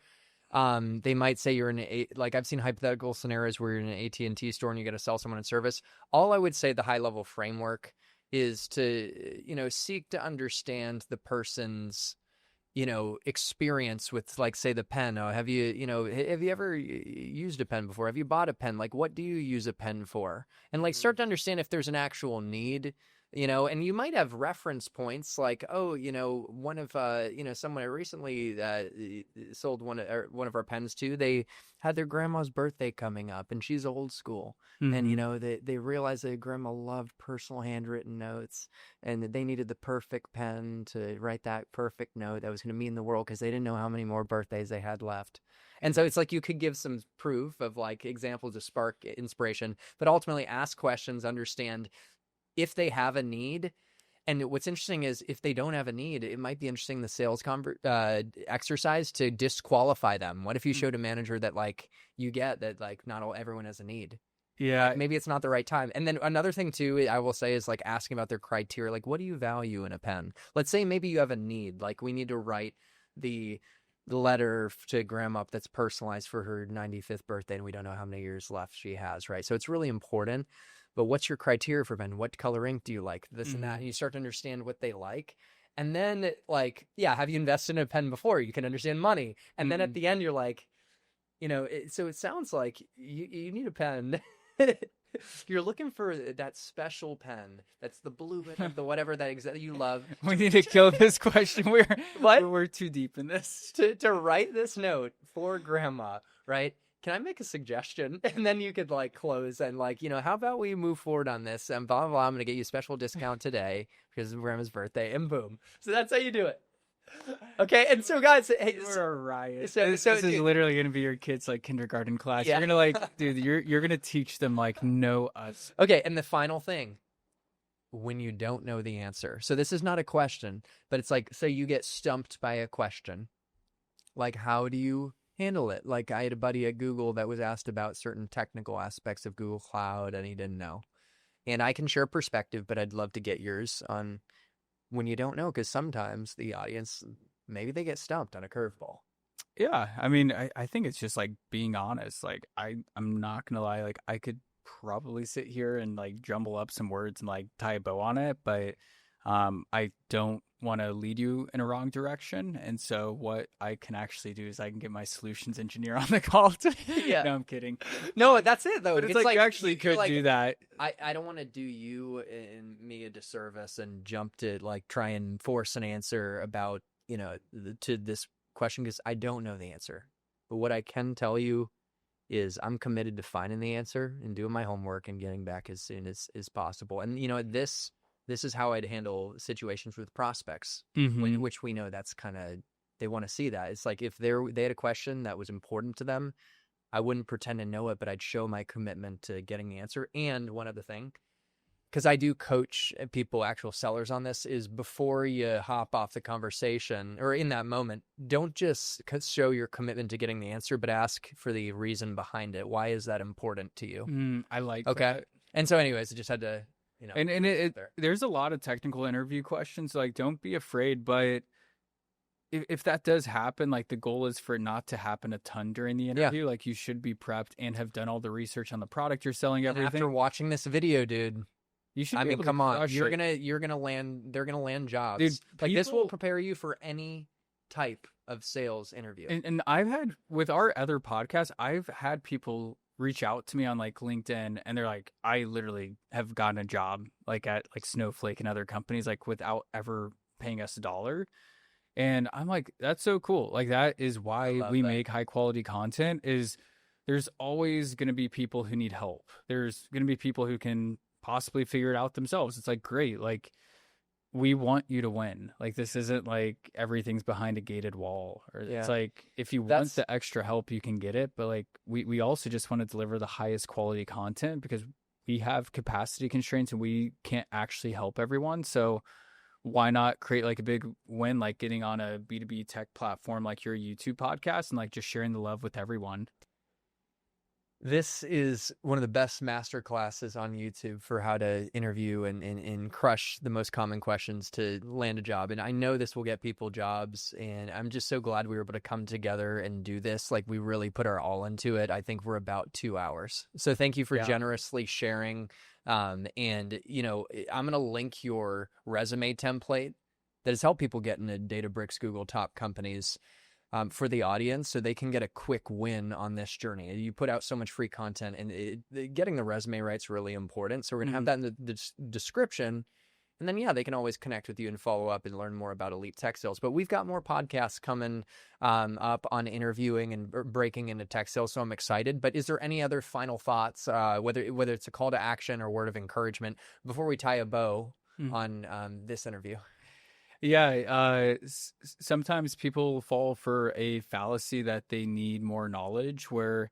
A: They might say you're in like I've seen hypothetical scenarios where you're in an AT&T store and you got to sell someone a service. All I would say the high level framework is to, seek to understand the person's, experience with, like, say, the pen. Have you ever used a pen before? Have you bought a pen? Like, what do you use a pen for? And like start to understand if there's an actual need. And you might have reference points like, one of, someone I recently sold one of our pens to, they had their grandma's birthday coming up and she's old school.
B: Mm-hmm.
A: And, they realized that grandma loved personal handwritten notes and that they needed the perfect pen to write that perfect note that was going to mean the world because they didn't know how many more birthdays they had left. And so it's like you could give some proof of like examples to spark inspiration, but ultimately ask questions, understand if they have a need. And what's interesting is if they don't have a need, it might be interesting the sales exercise to disqualify them. What if you showed a manager that like you get that like not everyone has a need?
B: Yeah.
A: Maybe it's not the right time. And then another thing too, I will say is like asking about their criteria. Like, what do you value in a pen? Let's say maybe you have a need. Like we need to write the letter to grandma that's personalized for her 95th birthday. And we don't know how many years left she has. Right. So it's really important. But what's your criteria for pen? What color ink do you like? This and that. And you start to understand what they like. And then like, have you invested in a pen before? You can understand money. And then at the end, you're like, so it sounds like you need a pen. You're looking for that special pen. That's the blue pen, the whatever that you love.
B: We need to kill this question. We're too deep in this.
A: To write this note for grandma, right? Can I make a suggestion? And then you could like close and like, how about we move forward on this and blah, blah, blah. I'm going to get you a special discount today because it's grandma's birthday and boom. So that's how you do it. Okay. And so guys, hey,
B: We're a riot.
A: So
B: this is literally going to be your kids' like kindergarten class.
A: Yeah.
B: You're going to like, dude, you're going to teach them like know us.
A: Okay. And the final thing, when you don't know the answer. So this is not a question, but it's like, so you get stumped by a question. Like, how do you handle it? Like, I had a buddy at Google that was asked about certain technical aspects of Google Cloud and he didn't know. And I can share perspective, but I'd love to get yours on when you don't know, because sometimes the audience, maybe they get stumped on a curveball.
B: Yeah. I mean, I think it's just like being honest. Like, I'm not going to lie. Like, I could probably sit here and like jumble up some words and like tie a bow on it, but I don't want to lead you in a wrong direction. And so what I can actually do is I can get my solutions engineer on the call to
A: Yeah.
B: No, I'm kidding.
A: No, that's it though.
B: But it's like you actually could do that.
A: I don't want to do you and me a disservice and jump to like try and force an answer about, to this question because I don't know the answer. But what I can tell you is I'm committed to finding the answer and doing my homework and getting back as soon as possible. And, this is how I'd handle situations with prospects, which we know that's kind of, they want to see that. It's like if they had a question that was important to them, I wouldn't pretend to know it, but I'd show my commitment to getting the answer. And one other thing, because I do coach people, actual sellers on this, is before you hop off the conversation or in that moment, don't just show your commitment to getting the answer, but ask for the reason behind it. Why is that important to you?
B: I like
A: Okay.
B: that.
A: And so anyways, I just had to,
B: And there's a lot of technical interview questions. Like, don't be afraid, but if that does happen, like the goal is for it not to happen a ton during the interview. Yeah. Like you should be prepped and have done all the research on the product you're selling, everything.
A: And after watching this video, dude,
B: you should.
A: I mean, come on, you're gonna land. They're gonna land jobs.
B: Dude,
A: like this will prepare you for any type of sales interview.
B: And I've had with our other podcasts, I've had people reach out to me on like LinkedIn and they're like, I literally have gotten a job like at like Snowflake and other companies like without ever paying us $1. And I'm like, that's so cool. Like that is why we make high quality content. Is there's always going to be people who need help. There's going to be people who can possibly figure it out themselves. It's like, great. Like we want you to win. Like this isn't like everything's behind a gated wall. Or it's like if you want the extra help, you can get it. But like we also just want to deliver the highest quality content because we have capacity constraints and we can't actually help everyone. So why not create like a big win, like getting on a B2B tech platform like your YouTube podcast and like just sharing the love with everyone?
A: This is one of the best master classes on YouTube for how to interview and crush the most common questions to land a job. And I know this will get people jobs. And I'm just so glad we were able to come together and do this. Like we really put our all into it. I think we're about 2 hours. So thank you for generously sharing. And, I'm going to link your resume template that has helped people get into Databricks, Google top companies. For the audience so they can get a quick win on this journey. You put out so much free content and getting the resume right is really important. So we're going to have that in the description. And then, they can always connect with you and follow up and learn more about Elite Tech Sales. But we've got more podcasts coming up on interviewing and breaking into tech sales. So I'm excited. But is there any other final thoughts, whether it's a call to action or word of encouragement before we tie a bow on this interview?
B: Yeah, sometimes people fall for a fallacy that they need more knowledge, where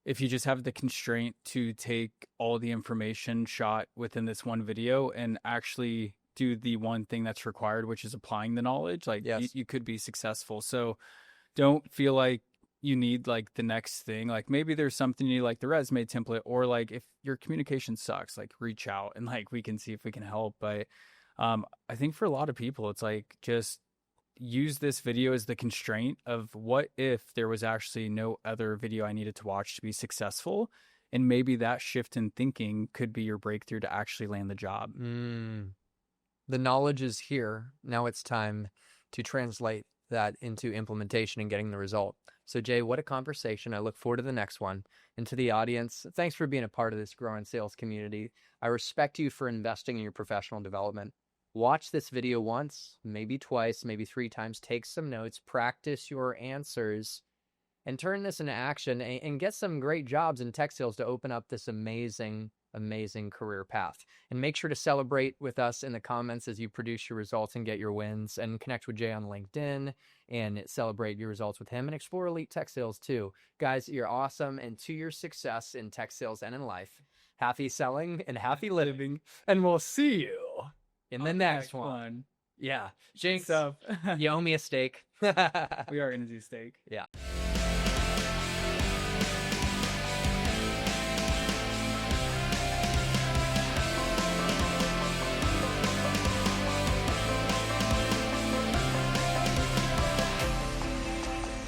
B: if you just have the constraint to take all the information shot within this one video and actually do the one thing that's required, which is applying the knowledge, like you could be successful. So don't feel like you need like the next thing. Like maybe there's something you need, like the resume template, or like if your communication sucks, like reach out and like we can see if we can help. But I think for a lot of people, it's like just use this video as the constraint of what if there was actually no other video I needed to watch to be successful. And maybe that shift in thinking could be your breakthrough to actually land the job.
A: The knowledge is here. Now it's time to translate that into implementation and getting the result. So Jay, what a conversation. I look forward to the next one. And to the audience, thanks for being a part of this growing sales community. I respect you for investing in your professional development. Watch this video once, maybe twice, maybe 3 times, take some notes, practice your answers, and turn this into action and get some great jobs in tech sales to open up this amazing career path. And make sure to celebrate with us in the comments as you produce your results and get your wins, and connect with Jay on LinkedIn and celebrate your results with him, and explore Elite Tech Sales too. Guys, you're awesome, and to your success in tech sales and in life, happy selling and happy living, and we'll see you in the next one. Yeah. Jinx,
B: Stuff.
A: you owe me a steak.
B: We are going to do steak.
A: Yeah.